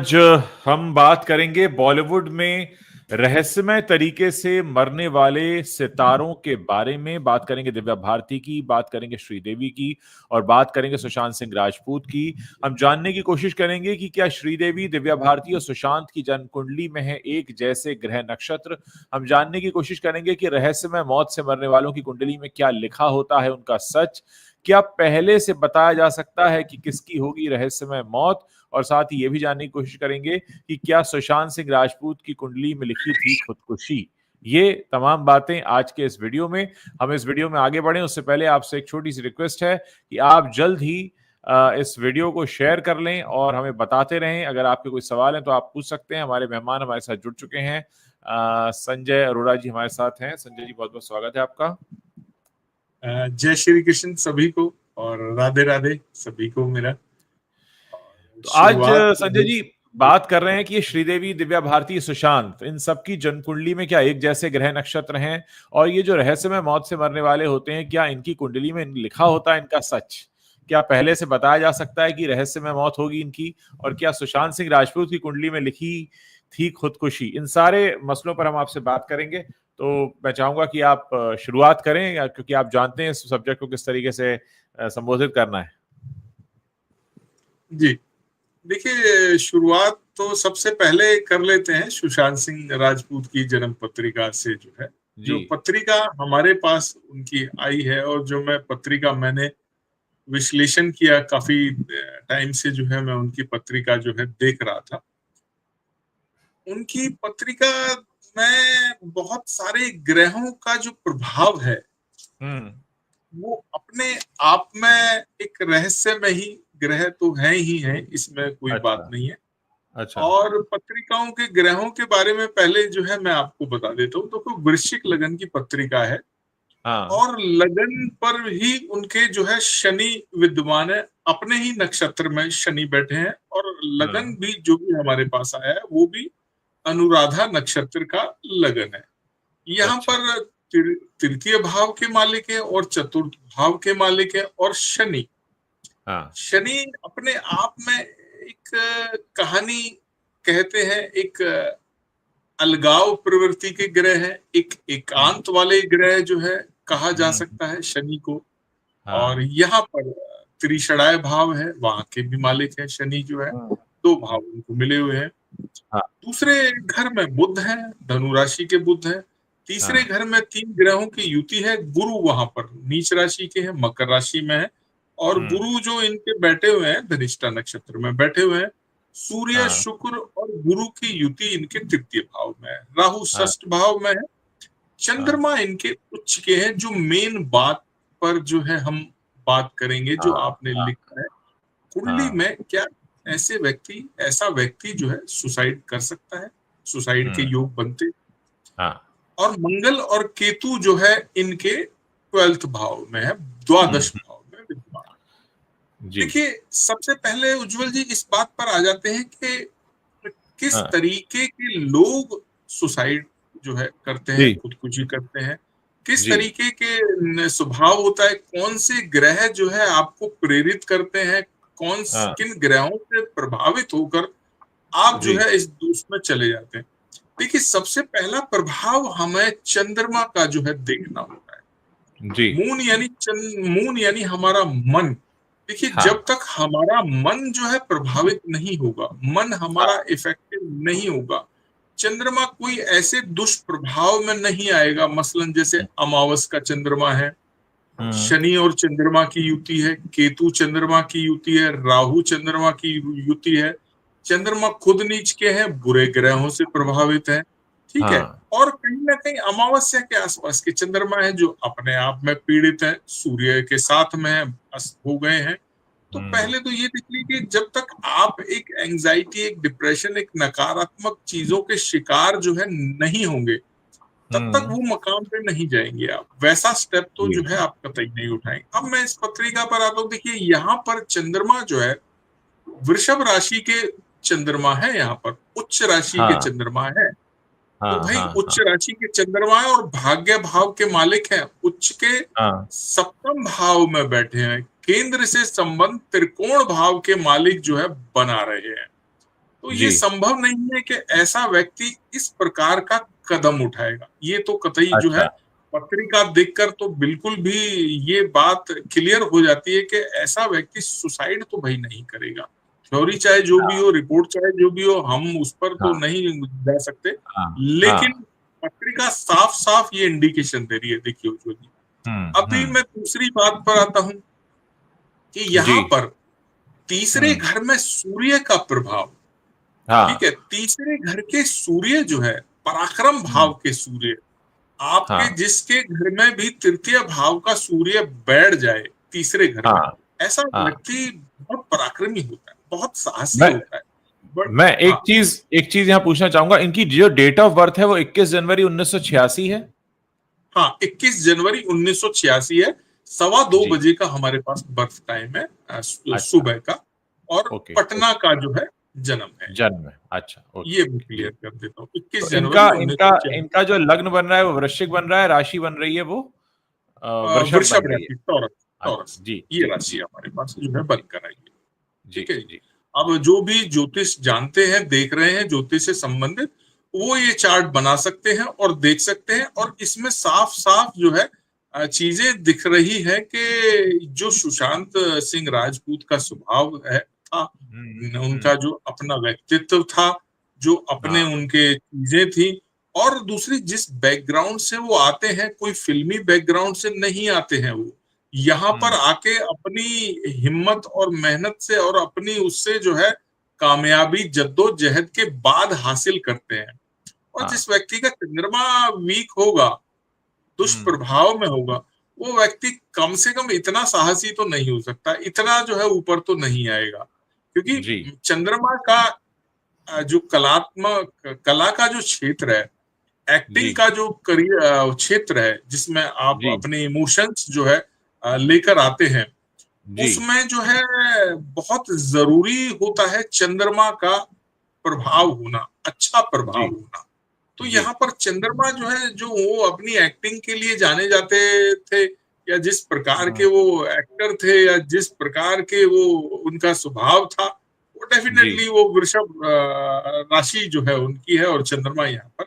आज हम बात करेंगे बॉलीवुड में रहस्यमय तरीके से मरने वाले सितारों के बारे में। बात करेंगे दिव्या भारती की, बात करेंगे श्रीदेवी की और बात करेंगे सुशांत सिंह राजपूत की। हम जानने की कोशिश करेंगे कि क्या श्रीदेवी, दिव्या भारती और सुशांत की जन्म कुंडली में है एक जैसे ग्रह नक्षत्र। हम जानने की कोशिश करेंगे कि रहस्यमय मौत से मरने वालों की कुंडली में क्या लिखा होता है, उनका सच क्या पहले से बताया जा सकता है कि किसकी होगी रहस्यमय मौत। और साथ ही यह भी जानने की कोशिश करेंगे कि क्या सुशांत सिंह राजपूत की कुंडली में लिखी थी खुदकुशी। ये तमाम बातें आज के इस वीडियो में। हम इस वीडियो में आगे बढ़े उससे पहले आपसे एक छोटी सी रिक्वेस्ट है कि आप जल्द ही इस वीडियो को शेयर कर लें और हमें बताते रहें। अगर आपके कोई सवाल है तो आप पूछ सकते हैं। हमारे मेहमान हमारे साथ जुड़ चुके हैं। संजय अरोड़ा जी हमारे साथ हैं। संजय जी, बहुत बहुत स्वागत है आपका। जय श्री कृष्ण सभी को और राधे राधे सभी को मेरा। तो आज शुरुआत संजय जी बात कर रहे हैं कि ये श्रीदेवी, दिव्या भारती, सुशांत, इन सबकी जन्म कुंडली में क्या एक जैसे ग्रह नक्षत्र हैं? और ये जो रहस्यमय मौत से मरने वाले होते हैं, क्या इनकी कुंडली में लिखा होता है इनका सच? क्या पहले से बताया जा सकता है कि रहस्यमय मौत होगी इनकी? और क्या सुशांत सिंह राजपूत की कुंडली में लिखी थी खुदकुशी? इन सारे मसलों पर हम आपसे बात करेंगे। तो मैं चाहूंगा कि आप शुरुआत करें, क्योंकि आप जानते हैं इस सब्जेक्ट को किस तरीके से संबोधित करना है। जी, देखिए शुरुआत तो सबसे पहले कर लेते हैं सुशांत सिंह राजपूत की जन्म पत्रिका से। जी। जो पत्रिका हमारे पास उनकी आई है और जो मैंने विश्लेषण किया काफी टाइम से, मैं उनकी पत्रिका देख रहा था। उनकी पत्रिका में बहुत सारे ग्रहों का जो प्रभाव है हम्म। वो अपने आप में एक रहस्य में ही, ग्रह तो है ही है, इसमें कोई बात अच्छा। नहीं है। अच्छा। और पत्रिकाओं के ग्रहों के बारे में पहले मैं आपको बता देता हूँ। तो कोई वृश्चिक लगन की पत्रिका है हाँ। और लगन पर ही उनके शनि विद्यमान है, अपने ही नक्षत्र में शनि बैठे हैं। और लगन हाँ। भी जो भी हमारे पास आया है वो भी अनुराधा नक्षत्र का लगन है। यहाँ अच्छा। पर तृतीय भाव के मालिक है और चतुर्थ भाव के मालिक है। और शनि हाँ। शनि अपने आप में एक कहानी कहते हैं, एक अलगाव प्रवृत्ति के ग्रह है, एक एकांत वाले ग्रह कहा जा हम्म। सकता है शनि को। और हाँ। यहाँ पर त्रिषणाय भाव है, वहां के भी मालिक है शनि हम्म। दो भाव उनको मिले हुए हैं। हाँ। दूसरे घर में बुध है, धनु राशि के बुध है। तीसरे हाँ। घर में तीन ग्रहों की युति है। गुरु वहां पर नीच राशि के हैं, मकर राशि में है। और हम्म। गुरु जो इनके बैठे हुए हैं धनिष्ठा नक्षत्र में बैठे हुए हैं। सूर्य, हाँ। शुक्र और गुरु की युति इनके तृतीय भाव में है। राहु हाँ। षष्ठ भाव में है। हाँ। चंद्रमा इनके उच्च के हैं। जो मेन बात पर हम बात करेंगे, जो हाँ। आपने हाँ। लिखा है कुंडली हाँ। में, क्या ऐसा व्यक्ति सुसाइड कर सकता है, सुसाइड के हम्म। योग बनते। हाँ। और मंगल और केतु इनके 12th भाव में है, हम्म। द्वादश भाव में विद्यमान। जी। देखिए सबसे पहले उज्जवल जी इस बात पर आ जाते हैं कि किस हाँ। तरीके के लोग सुसाइड करते हैं, जी। खुदकुशी करते हैं। किस जी। तरीके के स्वभाव होता है, कौन से ग्रह आपको प्रेरित करते हैं, हाँ। किन ग्रहों से प्रभावित होकर आप जी। इस दोष में चले जाते हैं। देखिए सबसे पहला प्रभाव हमें चंद्रमा का देखना होता है। जी। मून यानी हमारा मन। देखिए हाँ। जब तक हमारा मन प्रभावित नहीं होगा, मन हमारा हाँ। इफेक्टिव नहीं होगा, चंद्रमा कोई ऐसे दुष्प्रभाव में नहीं आएगा। मसलन जैसे अमावस का चंद्रमा है, हम्म। शनि और चंद्रमा की युति है, केतु चंद्रमा की युति है, राहु चंद्रमा की युति है। चंद्रमा खुद नीच के हैं, बुरे ग्रहों से प्रभावित है। ठीक है। हाँ। और कहीं ना कहीं अमावस्या के आसपास के चंद्रमा है जो अपने आप में पीड़ित है, सूर्य के साथ में है, अस्त हो गए हैं। तो हम्म। पहले तो ये देख लीजिए, जब तक आप एक एंजाइटी, एक डिप्रेशन, एक नकारात्मक चीजों के शिकार नहीं होंगे, तब तक हम्म। वो मकाम पे नहीं जाएंगे। आप वैसा स्टेप तो जी। आप कतई नहीं उठाएंगे। अब मैं इस पत्रिका पर आता हूँ। देखिए यहाँ पर चंद्रमा वृषभ राशि के चंद्रमा है, यहाँ पर उच्च राशि के हाँ। चंद्रमा है। तो हाँ। भाई हाँ। उच्च हाँ। राशि के चंद्रमा है और भाग्य भाव के मालिक हैं, उच्च के हाँ। सप्तम भाव में बैठे हैं। केंद्र से संबंध त्रिकोण भाव के मालिक बना रहे हैं। तो ये जी। संभव नहीं है कि ऐसा व्यक्ति इस प्रकार का कदम उठाएगा। ये तो कतई जो है अच्छा। पत्रिका देखकर तो बिल्कुल भी ये बात क्लियर हो जाती है कि ऐसा व्यक्ति सुसाइड तो भाई नहीं करेगा। थ्योरी चाहे जो भी हाँ, हो, रिपोर्ट चाहे जो भी हो, हम उस पर तो हाँ, नहीं जा सकते। हाँ, लेकिन हाँ। पत्रिका साफ-साफ ये इंडिकेशन दे रही है। देखिए उज्ज्वल जी, अभी हुँ। मैं दूसरी बात पर आता हूँ कि जी। यहाँ पर तीसरे हुँ। घर में सूर्य का प्रभाव, हाँ। ठीक है? तीसरे घर के सूर्य जो है, पराक्रम हुँ। भाव के सूर्य, आपके हाँ, जिसके घर में भी तृतीय भाव का सूर्य बैठ जाए तीसरे घर में, हाँ, ऐसा हाँ। व्यक्ति बहुत पराक्रमी होता है, बहुत साहसी मैं होता है। बट मैं हाँ, एक चीज़ यहाँ पूछना चाहूँगा, इनकी जो डेट ऑफ बर्थ है वो 21 जनवरी 1986 है? हाँ, 21 जनवरी 1986 है, सवा 2 जी। बजे का हमारे पास बर्थ टाइम है, अच्छा। सुबह का, और ओके, पटना ओके। का जो है जन्म है। जन्म है। अच्छा, ओके, ये मैं ओके, जी। क्लियर कर देता हूँ, 21 तो जनवरी इनका इनका 1986। इनका जो लग्न बन रहा है वो वृश्चिक बन रहा है, राशि बन रही है वो वृषभ वृषभ बन रही है। राशि, टॉरस, अच्छा, टॉरस, जी, ये जी, राशि जी, हमारे पास जो है बनकर आई है। जी, ठीक है जी। जी। अब जो भी ज्योतिष जानते हैं, देख रहे हैं ज्योतिष से संबंधित, वो ये चार्ट बना सकते हैं और देख सकते हैं, और इसमें साफ-साफ जो है चीजें दिख रही है कि जो सुशांत सिंह राजपूत का स्वभाव है था, हुँ, उनका हुँ। जो अपना व्यक्तित्व था, जो अपने हाँ, उनके चीजें थी, और दूसरी जिस बैकग्राउंड से वो आते हैं, कोई फिल्मी बैकग्राउंड से नहीं आते हैं वो। यहाँ पर हुँ, आके अपनी हिम्मत और मेहनत से और अपनी उससे जो है कामयाबी जद्दोजहद के बाद हासिल करते हैं। और हाँ, जिस व्यक्ति का चंद्रमा वीक होगा, हुँ, दुष्प्रभाव में होगा, वो व्यक्ति कम से कम इतना साहसी तो नहीं हो सकता, इतना जो है ऊपर तो नहीं आएगा। जी, क्योंकि चंद्रमा का जो कला का जो क्षेत्र है, जी, एक्टिंग का जो क्षेत्र है, जिसमें आप जी, अपने इमोशंस जो है लेकर आते हैं, जी, उसमें जो है बहुत ज़रूरी होता है चंद्रमा का प्रभाव होना, अच्छा प्रभाव जी, होना। तो जी। यहाँ पर चंद्रमा जो है, जो वो अपनी एक्टिंग के लिए जाने जाते थे, या जिस प्रकार के हुँ, वो एक्टर थे, या जिस प्रकार के वो उनका स्वभाव था, वो जी, डेफिनेटली वो वृषभ राशि जो है उनकी है, और चंद्रमा यहाँ पर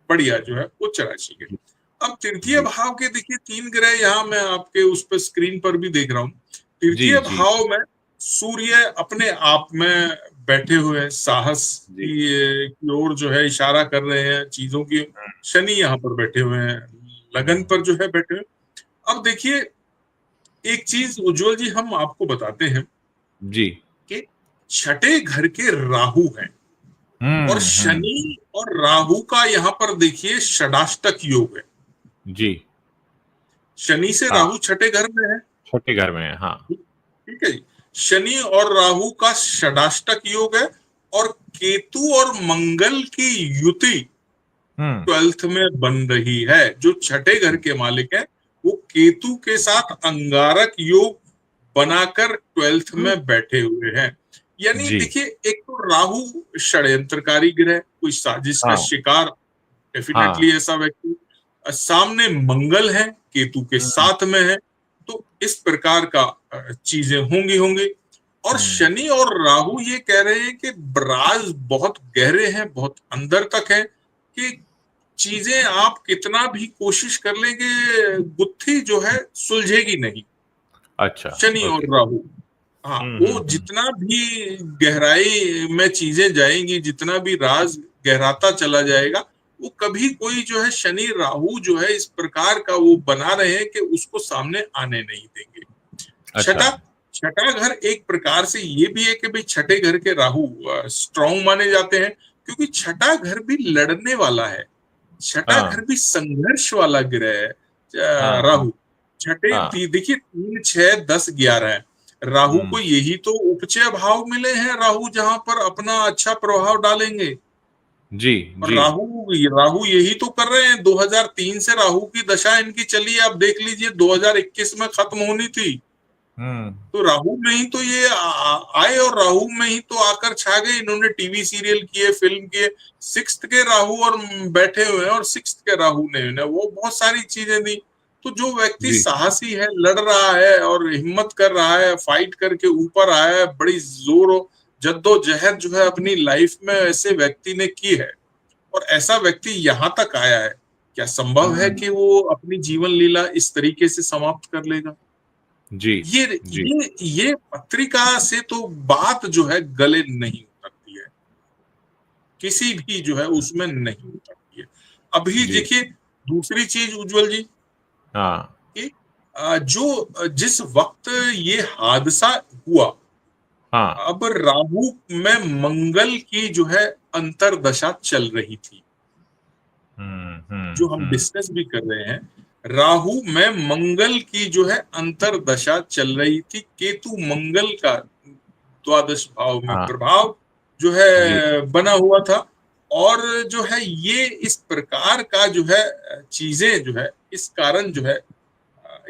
बढ़िया जो है उच्च राशि के। जी, अब तृतीय जी, भाव के देखिए 3 ग्रह यहाँ मैं आपके उस पे स्क्रीन पर भी देख रहा हूँ। जी, तृतीय जी, भाव में सूर्य अपने आप में बैठे हुए हैं, साहस जी, की ओर जो है इशारा कर रहे हैं चीज़ों की। शनि यहाँ पर बैठे हुए हैं, लगन हुँ, पर जो है बैठे हुए हैं। अब देखिए, एक चीज़ उज्ज्वल जी हम आपको बताते हैं जी। कि छठे घर के राहु हैं, और हुँ, हुँ, शनि और राहु का यहाँ पर देखिए षडाष्टक योग है। जी, शनि से हाँ, राहु छठे घर में है। छोटे घर में है, हाँ। ठीक है जी। शनि और राहु का षडाष्टक योग है, और केतु और मंगल की युति हुँ, 12th में बन रही है। जो छठे घर के मालिक है, वो केतु के साथ अंगारक योग बनाकर 12th में बैठे हुए हैं। यानी जी, देखिए, एक तो राहु षड्यंत्रकारी ग्रह, कोई साजिश का हाँ, शिकार, हाँ, डेफिनेटली ऐसा व्यक्ति। सामने मंगल है, केतु के हुँ, साथ में है, तो इस प्रकार का चीजें होंगी होंगी। और हुँ, शनि और राहु ये कह रहे हैं कि राज बहुत गहरे हैं, बहुत अंदर तक है, कि चीजें आप कितना भी कोशिश कर लेंगे, गुत्थी जो है सुलझेगी नहीं। अच्छा, शनि और ओके। राहु, हाँ, हुँ, हुँ, वो हुँ, जितना भी गहराई में चीजें जाएंगी, जितना भी राज गहराता चला जाएगा, वो कभी कोई जो है शनि राहु जो है इस प्रकार का वो बना रहे हैं कि उसको सामने आने नहीं देंगे। अच्छा, छठा छठा घर एक प्रकार से ये भी है कि भाई छठे घर के राहु स्ट्रांग माने जाते हैं, क्योंकि छठा घर भी लड़ने वाला है, छठा हाँ, घर भी संघर्ष वाला ग्रह है। हाँ, हाँ, राहु छठे हाँ, देखिए 3 6 10 11 है। राहु को हुँ, यही तो उपचय भाव मिले हैं, राहु जहां पर अपना अच्छा प्रभाव डालेंगे। जी, और जी, राहु राहु यही तो कर रहे हैं। 2003 से राहु की दशा इनकी चली है, आप देख लीजिए 2021 में खत्म होनी थी। हुँ, तो राहु में ही तो ये आए, और राहु में ही तो आकर छा गए। इन्होंने टीवी सीरियल किए, फिल्म किए। सिक्स्थ के राहु और बैठे हुए हैं, और सिक्स्थ के राहु ने वो बहुत सारी चीजें दी। तो जो व्यक्ति जी, साहसी है, लड़ रहा है और हिम्मत कर रहा है, फाइट करके ऊपर आया है, बड़ी जोर जद्दोजहद जो है अपनी लाइफ में ऐसे व्यक्ति ने की है और ऐसा व्यक्ति यहाँ तक आया है, क्या संभव है कि वो अपनी जीवन लीला इस तरीके से समाप्त कर लेगा? जी जी ये पत्रिका से तो बात जो है गले नहीं उतरती है, किसी भी जो है उसमें नहीं उतरती है। अभी जी देखिए दूसरी चीज उज्जवल जी, हाँ कि जो जिस वक्त ये हादसा हुआ, हाँ अब राहु में मंगल की जो है अंतर्दशा चल रही थी, जो हम हम्म। डिस्कस भी कर रहे हैं। राहु में मंगल की जो है अंतर्दशा चल रही थी, केतु मंगल का द्वादश भाव में हाँ प्रभाव जो जी है बना हुआ था। और जो है ये इस प्रकार का जो है चीजें जो है इस कारण जो है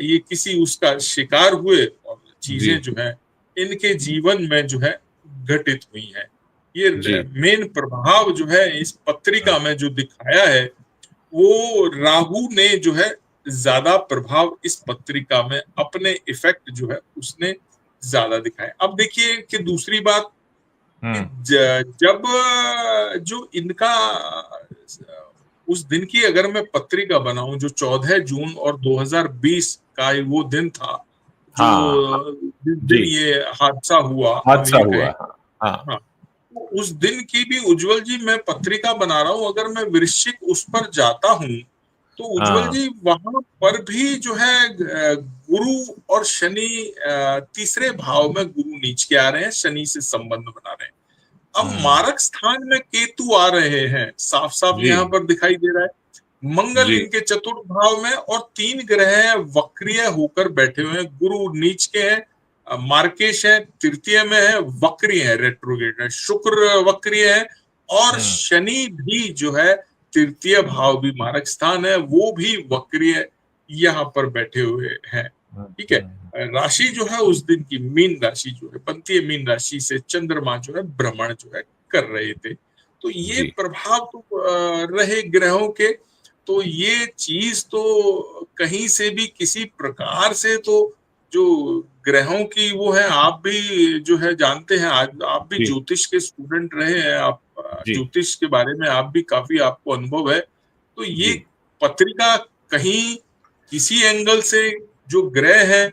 ये किसी उसका शिकार हुए और जी चीजें जो है इनके जीवन में जो है घटित हुई हैं। ये जी मेन प्रभाव जो है इस पत्रिका हाँ में जो दिखाया है, वो राहु ने जो है ज्यादा प्रभाव इस पत्रिका में अपने इफेक्ट जो है उसने ज्यादा दिखाए। अब देखिए कि दूसरी बात कि हम्म जब जो इनका उस दिन की अगर मैं पत्रिका बनाऊं, जो 14 जून और 2020 का वो दिन था, हाँ जो जिस जी दिन ये हादसा हुआ, हम हादसा ये हुआ कहें। हाँ हाँ हाँ, तो उस दिन की भी उज्जवल जी मैं पत्रिका बना रहा हूं, अगर मैं वृश्चिक उस पर जाता हूं तो उज्जवल हाँ जी वहां पर भी जो है गुरु और शनि, तीसरे भाव में गुरु नीच के आ रहे हैं, शनि से संबंध बना रहे हैं। अब हम्म मारक स्थान में केतु आ रहे हैं, साफ साफ जी यहाँ पर दिखाई दे रहा है। मंगल जी इनके चतुर्थ भाव में और 3 ग्रह वक्रीय होकर बैठे हुए हैं। गुरु नीच के हैं, मार्केश है तृतीय में है, वक्रीय है, रेट्रोगेट है। शुक्र वक्रीय है और हम्म शनि भी जो है तृतीय भाव भी मारक स्थान है, वो भी वक्रीय यहाँ पर बैठे हुए हैं। ठीक है। हम्म। राशि जो है उस दिन की मीन राशि जो है बनती है, मीन राशि से चंद्रमा जो है भ्रमण जो है कर रहे थे। तो ये जी प्रभाव तो रहे ग्रहों के। तो ये चीज तो कहीं से भी किसी प्रकार से तो जो ग्रहों की वो है, आप भी जो है जानते हैं, आज आप भी जी ज्योतिष के स्टूडेंट रहे हैं, आप जी ज्योतिष के बारे में आप भी काफी आपको अनुभव है। तो ये जी पत्रिका कहीं किसी एंगल से जो ग्रह है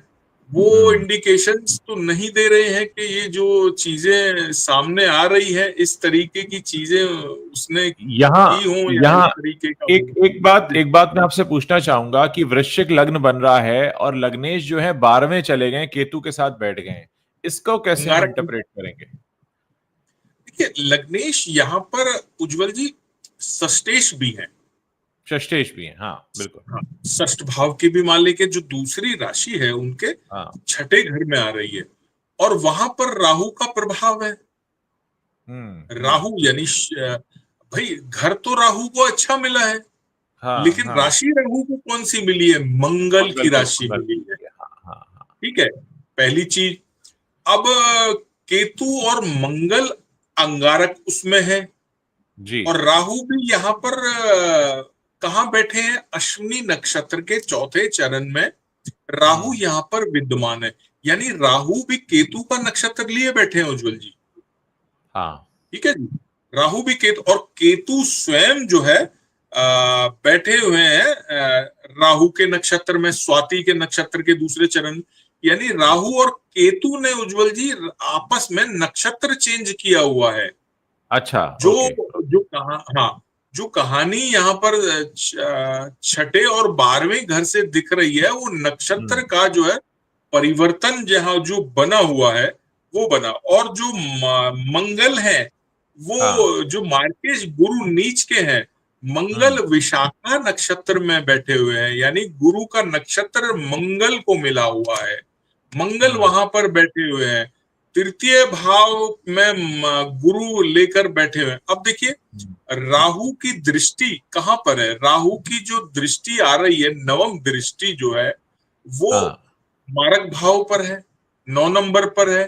वो हम्म। इंडिकेशंस तो नहीं दे रहे हैं कि ये जो चीजें सामने आ रही है इस तरीके की चीजें उसने यहाँ की हो या इस यहाँ तरीके का एक हो। एक बात मैं आपसे पूछना चाहूंगा कि वृश्चिक लग्न बन रहा है और लग्नेश जो है 12वें चले गए, केतु के साथ बैठ गए हैं, इसको कैसे हम अंगारक, इंटरप्रेट करेंगे? देखिए लग्नेश यहाँ पर उज्जवल जी सष्टेश भी है। षष्ठेश भी है, हाँ बिल्कुल। हाँ, षष्ठ भाव की भी मान लीजिए, जो दूसरी राशि है उनके हाँ छठे घर में आ रही है और वहां पर राहु का प्रभाव है। राहु हम्म। यानी भाई घर तो राहु को अच्छा मिला है, हाँ लेकिन हाँ राशि राहु को कौन सी मिली है? मंगल की राशि मंगल मिली है। है, हाँ हाँ हाँ ठीक है, पहली चीज। अब केतु और मंगल अंगारक उसमें है जी और राहु भी यहाँ पर कहाँ बैठे हैं? अश्विनी नक्षत्र के चौथे चरण में राहु यहाँ पर विद्यमान है। यानी राहु भी केतु का नक्षत्र लिए बैठे हैं उज्जवल जी। हाँ ठीक है जी, राहु भी केतु, और केतु स्वयं जो है बैठे हुए हैं राहु के नक्षत्र में, स्वाति के नक्षत्र के दूसरे चरण। यानी राहु और केतु ने उज्जवल जी आपस में नक्षत्र चेंज किया हुआ है। अच्छा जो ओके जो कहा हाँ, जो कहानी यहाँ पर छठे और 12वें घर से दिख रही है, वो नक्षत्र का जो है परिवर्तन जहाँ जो बना हुआ है वो बना। और जो मंगल है हाँ वो जो मार्केश गुरु नीच के हैं, मंगल हम्म विशाखा नक्षत्र में बैठे हुए हैं, यानी गुरु का नक्षत्र मंगल को मिला हुआ है, मंगल हम्म वहां पर बैठे हुए हैं। तृतीय भाव में गुरु लेकर बैठे हुए हैं। अब देखिए राहु की दृष्टि कहां पर है? राहु की जो दृष्टि आ रही है, नवम दृष्टि जो है वो हाँ मारक भाव पर है, 9 नंबर पर है,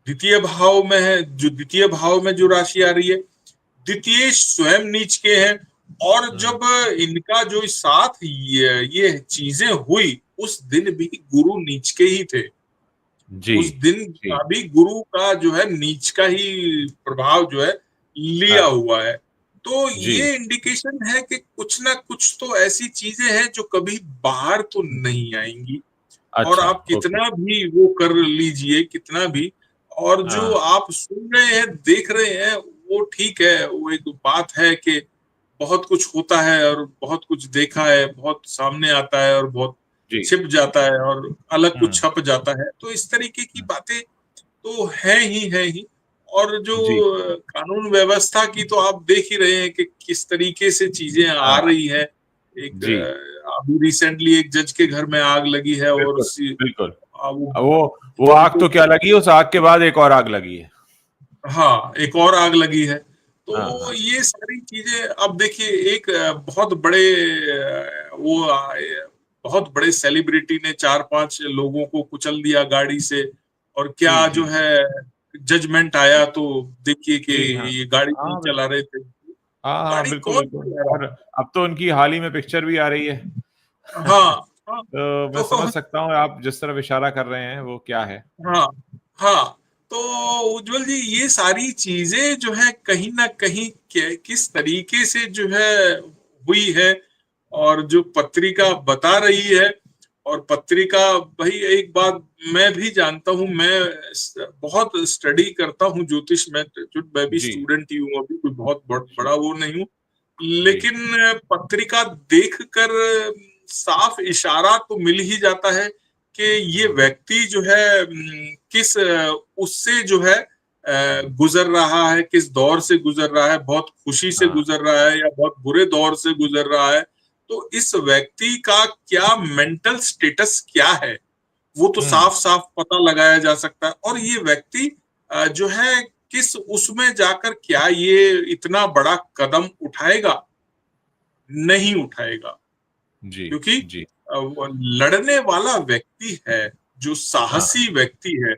द्वितीय भाव में है। जो द्वितीय भाव में जो राशि आ रही है, द्वितीय स्वयं नीच के हैं। और हम्म जब इनका जो साथ ये चीजें हुई, उस दिन भी गुरु नीच के ही थे। जी उस दिन जी अभी गुरु का जो है नीच का ही प्रभाव जो है लिया हाँ हुआ है। तो जी ये इंडिकेशन है कि कुछ ना कुछ तो ऐसी चीजें हैं जो कभी बाहर तो नहीं आएंगी। और अच्छा आप ओके कितना भी वो कर लीजिए, कितना भी, और जो हाँ आप सुन रहे हैं, देख रहे हैं, वो ठीक है, वो एक बात है कि बहुत कुछ होता है और बहुत कुछ देखा है, बहुत सामने आता है और बहुत जी छिप जाता है और अलग कुछ हम्म छप जाता है। तो इस तरीके की बातें तो है ही। और जो जी कानून व्यवस्था की तो आप देख ही रहे हैं कि किस तरीके से चीजें आ हाँ रही है। एक जी अभी रिसेंटली एक जज के घर में आग लगी है और बिल्कुल बिल्कुल वो वो आग फोटो, तो क्या लगी, उस आग के बाद एक और आग लगी है। हाँ, एक और आग लगी है। हाँ तो हाँ ये सारी चीजें अब देखिए, एक बहुत बड़े बहुत बड़े सेलिब्रिटी ने 4-5 लोगों को कुचल दिया गाड़ी से, और जी क्या जी जो है जजमेंट आया, तो देखिए कि जी हाँ ये गाड़ी नहीं हाँ चला बिल्कुल रहे थे। हाँ हाँ गाड़ी बिल्कुल कौन बिल्कुल। चला और रहा अब तो उनकी हाल ही में पिक्चर भी आ रही है। है? हाँ, हाँ। तो मैं तो समझ सकता हूँ आप जिस तरफ इशारा कर रहे हैं वो क्या है। हाँ, हाँ। तो उज्जवल जी, ये सारी चीजें जो है कहीं ना कहीं किस तरीके से जो है हुई है, और जो पत्रिका बता रही है, और पत्रिका, भाई एक बात मैं भी जानता हूँ, मैं बहुत स्टडी करता हूँ ज्योतिष में, जो मैं भी जी स्टूडेंट ही हूँ, अभी कोई बहुत जी बड़ा वो नहीं हूँ। जी लेकिन पत्रिका देखकर साफ इशारा तो मिल ही जाता है कि ये व्यक्ति जो है किस उससे जो है गुजर रहा है, किस दौर से गुजर रहा है, बहुत खुशी से हाँ गुजर रहा है या बहुत बुरे दौर से गुजर रहा है। तो इस व्यक्ति का क्या मेंटल स्टेटस क्या है, वो तो हम्म साफ साफ पता लगाया जा सकता है। और ये व्यक्ति जो है किस उसमें जाकर क्या ये इतना बड़ा कदम उठाएगा, नहीं उठाएगा। जी क्योंकि जी वो लड़ने वाला व्यक्ति है, जो हाँ साहसी व्यक्ति है,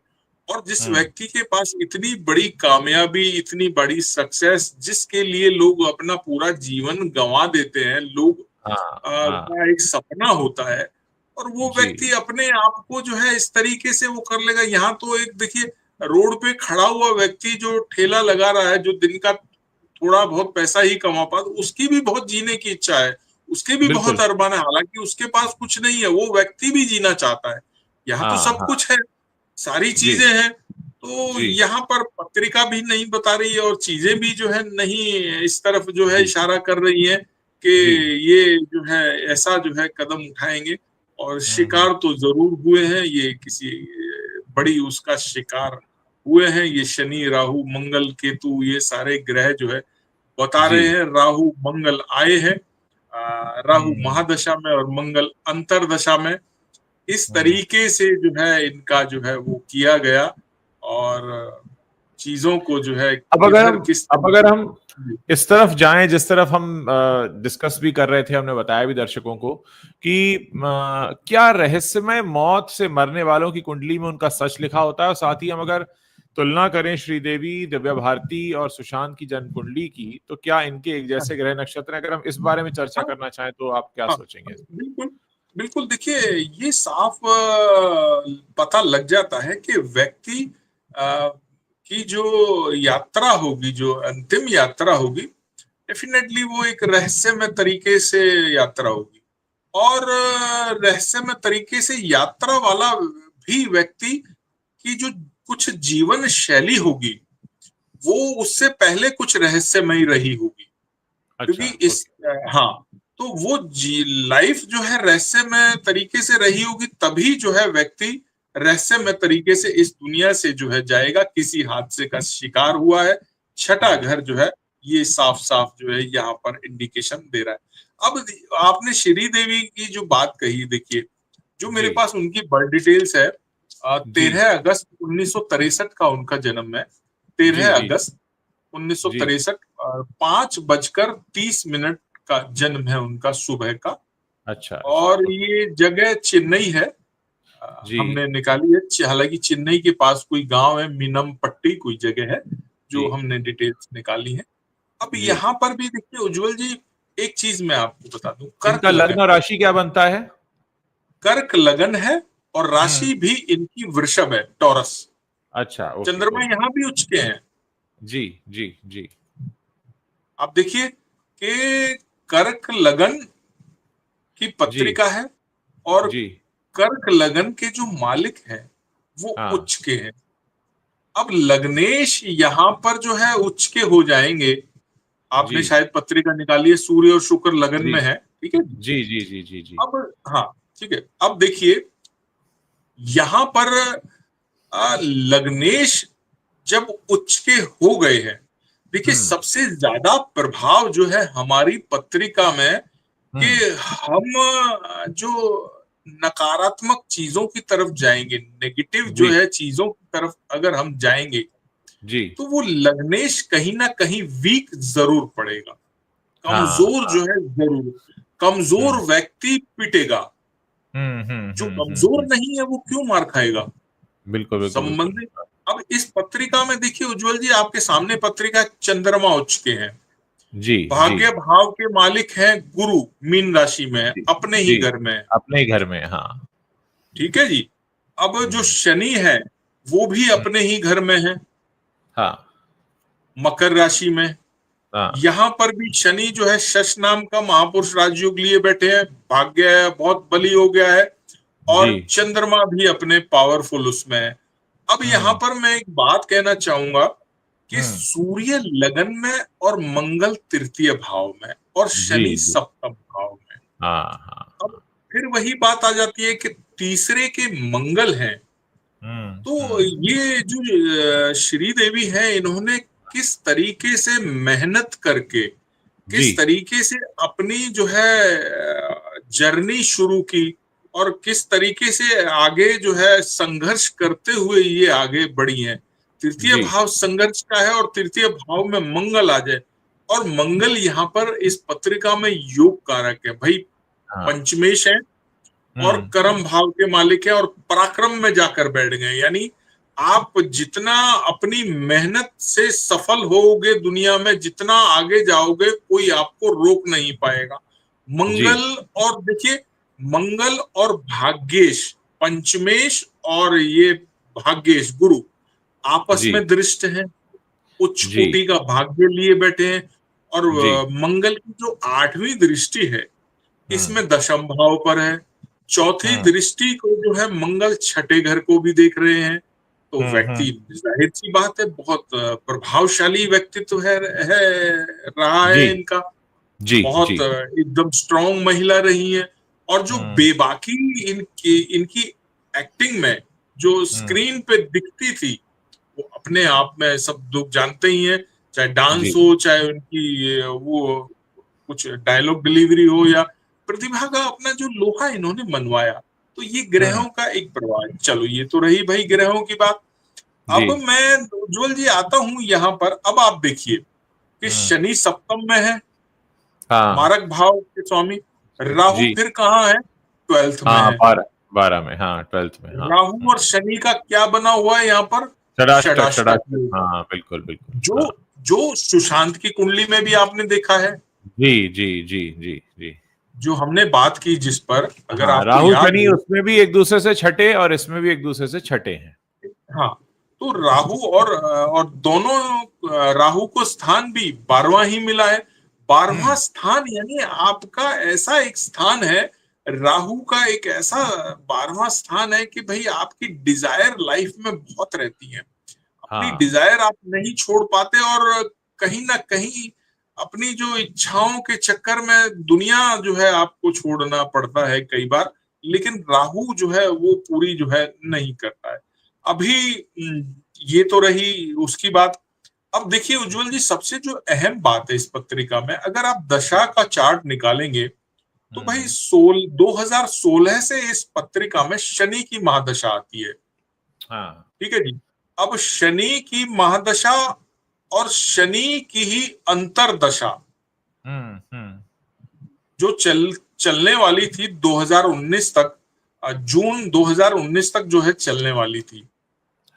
और जिस हम्म व्यक्ति के पास इतनी बड़ी कामयाबी, इतनी बड़ी सक्सेस, जिसके लिए लोग अपना पूरा जीवन गंवा देते हैं, लोग हाँ हाँ का एक सपना होता है, और वो जी व्यक्ति अपने आप को जो है इस तरीके से वो कर लेगा। यहाँ तो एक देखिए, रोड पे खड़ा हुआ व्यक्ति जो ठेला लगा रहा है, जो दिन का थोड़ा बहुत पैसा ही कमा पा, तो उसकी भी बहुत जीने की इच्छा है, उसके भी बहुत बिल्कुल अरमान है, हालांकि उसके पास कुछ नहीं है, वो व्यक्ति भी जीना चाहता है। यहाँ तो हाँ सब हाँ कुछ है, सारी जी चीजें हैं। तो जी यहाँ पर पत्रिका भी नहीं बता रही है, और चीजें भी जो है नहीं इस तरफ जो है जी इशारा कर रही है कि जी ये जो है ऐसा जो है कदम उठाएंगे। और हम्म। शिकार तो जरूर हुए हैं, ये किसी बड़ी उसका शिकार हुए हैं। ये शनि, राहु, मंगल, केतु, ये सारे ग्रह जो है बता जी रहे हैं। राहु मंगल आए हैं, राहु हम्म महादशा में और मंगल अंतरदशा में। इस हम्म। तरीके से जो है इनका जो है वो किया गया, और चीजों को जो है अब अगर किधर हम किस अब अगर तरीके हम से। इस तरफ जाएं जिस तरफ हम डिस्कस भी कर रहे थे, हमने बताया भी दर्शकों को कि क्या रहस्यमय मौत से मरने वालों की कुंडली में उनका सच लिखा होता है। और साथ ही हम अगर तुलना करें श्रीदेवी, दिव्या भारती और सुशांत की जन्म कुंडली की, तो क्या इनके एक जैसे ग्रह नक्षत्र हैं? अगर हम इस बारे में चर्चा हाँ, करना चाहें तो आप क्या हाँ, सोचेंगे? बिल्कुल, बिल्कुल। देखिए, ये साफ पता लग जाता है कि व्यक्ति अ, की जो यात्रा होगी, जो अंतिम यात्रा होगी, डेफिनेटली वो एक रहस्यमय तरीके से यात्रा होगी। और रहस्यमय तरीके से यात्रा वाला भी व्यक्ति की जो कुछ जीवन शैली होगी, वो उससे पहले कुछ रहस्यमयी रही होगी। क्योंकि अच्छा इस ओके हाँ, तो वो लाइफ जो है रहस्यमय तरीके से रही होगी, तभी जो है व्यक्ति रहस्यमय तरीके से इस दुनिया से जो है जाएगा। किसी हादसे का शिकार हुआ है, छठा हम्म घर जो है, ये साफ साफ जो है यहाँ पर इंडिकेशन दे रहा है। अब आपने श्री देवी की जो बात कही, देखिए, जो जी मेरे पास उनकी बर्थ डिटेल्स है, जी 13 अगस्त 1963 का उनका जन्म है। जी तेरह जी अगस्त उन्नीस सौ जी तिरसठ 5:30 का जन्म है उनका, सुबह का। अच्छा अच्छा और ओके ये जगह चेन्नई है, जी हमने निकाली है। हालांकि चेन्नई के पास कोई गांव है, मीनमपट्टी कोई जगह है, जी जो हमने डिटेल्स निकाली है। अब जी यहाँ पर भी देखिए उज्जवल जी, एक चीज मैं आपको बता दूं, कर्क इनका लग्न लगन, और राशि क्या बनता है? कर्क लगन है। और राशि भी इनकी वृषभ है, टॉरस। अच्छा, ओके चंद्रमा ओके। यहाँ भी उच्च के हैं। जी जी जी आप देखिए कि कर्क लगन की जी पत्रिका है, और जी। कर्क लगन के जो मालिक हैं वो हाँ उच्च के हैं। अब लग्नेश यहाँ पर जो है उच्च के हो जाएंगे। जी आपने शायद पत्रिका निकाली है, सूर्य और शुक्र लगन जी में है, ठीक है। जी जी जी जी जी। अब हाँ, ठीक है, अब देखिए यहां पर लग्नेश जब उच्च के हो गए हैं, देखिए हम्म सबसे ज्यादा प्रभाव जो है हमारी पत्रिका में कि हम्म। हम जो नकारात्मक चीजों की तरफ जाएंगे, नेगेटिव जो जी है चीजों की तरफ अगर हम जाएंगे, जी। तो वो लग्नेश कहीं ना कहीं वीक जरूर पड़ेगा, हाँ कमजोर हाँ। जो है जरूर, कमजोर हम्म व्यक्ति पिटेगा। जो कमजोर हम्म। नहीं है वो क्यों मार खाएगा? बिल्कुल बिल्कुल बिल्कुल। संबंधित। अब इस पत्रिका में देखिए उज्जवल जी, आपके सामने पत्रिका चंद्रमा उच्च के हैं, जी जी भाग्य भाव के मालिक हैं गुरु, मीन राशि में है, जी अपने ही जी। घर में है, अपने ही घर में, हाँ। ठीक है जी। अब जो हम्म शनि है वो भी हम्म, अपने ही घर में है, हाँ मकर राशि में। हाँ। यहां पर भी शनि जो है शश नाम का महापुरुष राजयोग लिए बैठे हैं, भाग्य है, बहुत बली हो गया है। जी। और चंद्रमा भी अपने पावरफुल उसमें है। अब यहाँ हम्म पर मैं एक बात कहना चाहूंगा कि हम्म। सूर्य लगन में और मंगल तृतीय भाव में और जी शनि जी। सप्तम भाव में। हाँ हाँ अब हाँ। फिर वही बात आ जाती है कि तीसरे के मंगल हैं, तो हम्म। ये जो श्री देवी है, इन्होंने किस तरीके से मेहनत करके, जी किस तरीके से अपनी जो है जर्नी शुरू की, और किस तरीके से आगे जो है संघर्ष करते हुए ये आगे बढ़ी हैं। तृतीय जी। भाव संघर्ष का है, और तृतीय भाव में मंगल आ जाए, और मंगल यहाँ पर इस पत्रिका में योग कारक है भाई, हाँ। पंचमेश है और हम्म। कर्म भाव के मालिक है, और पराक्रम में जाकर बैठ गए। यानी आप जितना अपनी मेहनत से सफल होगे दुनिया में, जितना आगे जाओगे, कोई आपको रोक नहीं पाएगा। जी मंगल, और देखिए मंगल और भाग्येश, पंचमेश और ये भाग्येश गुरु आपस जी में दृष्ट हैं, उच्च जी कोटि का भाग्य लिए बैठे हैं। और जी। मंगल की जो आठवीं दृष्टि है, हम्म इसमें दशम भाव पर है। चौथी हम्म दृष्टि को जो है मंगल छठे घर को भी देख रहे हैं। तो व्यक्ति, हम्म। जाहिर सी बात है, बहुत प्रभावशाली व्यक्तित्व है रहा जी है इनका। जी बहुत जी। एकदम स्ट्रांग महिला रही है। और जो हम्म बेबाकी इनकी एक्टिंग में जो हम्म। स्क्रीन पे दिखती थी, वो अपने आप में सब लोग जानते ही हैं। चाहे डांस जी हो, चाहे उनकी वो कुछ डायलॉग डिलीवरी हो, या प्रतिभा का अपना जो लोहा इन्होंने मनवाया। तो ये हम्म। ग्रहों का एक प्रभाव। चलो ये तो रही भाई ग्रहों की बात। जी। अब मैं उज्जवल जी आता हूं यहाँ पर। अब आप देखिए कि हम्म। शनि सप्तम में है, हाँ मारक भाव के स्वामी। राहु जी। फिर कहाँ है? 12th में हाँ है। 12 में, हाँ 12th में, हाँ। राहु और शनि का क्या बना हुआ है यहाँ पर? षडाष्टक षडाष्टक षडाष्टक, योग। हाँ बिल्कुल बिल्कुल, जो हाँ। जो सुशांत की कुंडली में भी आपने देखा है, जी जी जी जी जी। जो हमने बात की, जिस पर अगर हाँ, आपको राहु याद शनि हो। उसमें भी एक दूसरे से छठे और इसमें भी एक दूसरे से छठे हैं। हाँ, तो राहु और दोनों, राहु को स्थान भी 12वां ही मिला है। 12वां हम्म। स्थान यानी आपका ऐसा एक स्थान है, राहु का एक ऐसा 12वां स्थान है कि भाई आपकी डिजायर लाइफ में बहुत रहती है। अपनी हाँ डिजायर आप नहीं छोड़ पाते, और कहीं ना कहीं अपनी जो इच्छाओं के चक्कर में दुनिया जो है आपको छोड़ना पड़ता है कई बार। लेकिन राहु जो है वो पूरी जो है नहीं करता है। अभी ये तो रही उसकी बात। अब देखिए उज्जवल जी, सबसे जो अहम बात है इस पत्रिका में, अगर आप दशा का चार्ट निकालेंगे, तो भाई हम्म। 2016 से इस पत्रिका में शनि की महादशा आती है। हाँ। ठीक है जी। अब शनि की महादशा और शनि की ही अंतरदशा हम्म। जो चलने वाली थी 2019 तक, जून 2019 तक जो है चलने वाली थी।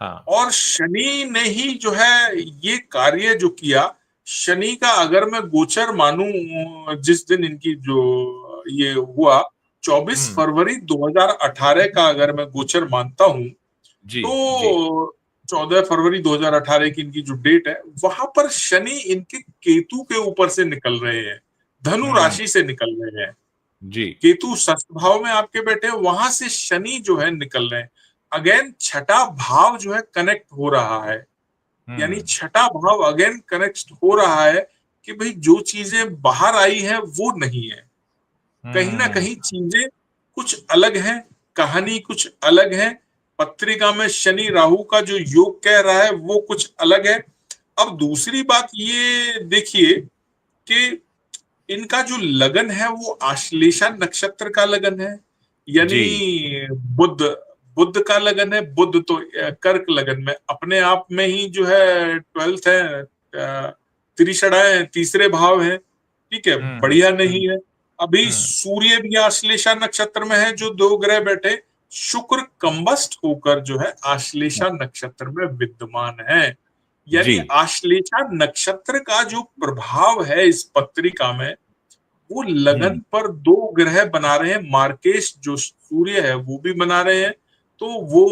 हाँ। और शनि ने ही जो है ये कार्य जो किया। शनि का अगर मैं गोचर मानूं, जिस दिन इनकी जो ये हुआ, 24 फरवरी 2018 का अगर मैं गोचर मानता हूं, जी जी। तो 14 फरवरी 2018 की इनकी जो डेट है, वहां पर शनि इनके केतु के ऊपर से निकल रहे हैं, धनु राशि से निकल रहे हैं। जी। केतु षष्ठ भाव में आपके बैठे हैं, वहां से शनि जो है निकल रहे हैं। अगेन छठा भाव जो है कनेक्ट हो रहा है, यानी छठा भाव अगेन कनेक्ट हो रहा है कि भाई जो चीजें बाहर आई है वो नहीं है, कहीं ना कहीं चीजें कुछ अलग है, कहानी कुछ अलग है। पत्रिका में शनि राहु का जो योग कह रहा है वो कुछ अलग है। अब दूसरी बात ये देखिए कि इनका जो लगन है वो आश्लेषा नक्षत्र का लगन है, जी। यानी बुध बुध का लगन है। बुध तो कर्क लगन में अपने आप में ही जो है 12th है, त्रिषणा है, तीसरे भाव है, ठीक है, बढ़िया नहीं है। अभी सूर्य भी आश्लेषा नक्षत्र में है, जो दो ग्रह बैठे, शुक्र कंबस्ट होकर जो है आश्लेषा नक्षत्र में विद्यमान है। जी। यानी आश्लेषा नक्षत्र का जो प्रभाव है इस पत्रिका में, वो लगन पर दो ग्रह बना रहे हैं। मार्केश जो सूर्य है वो भी बना रहे हैं, तो वो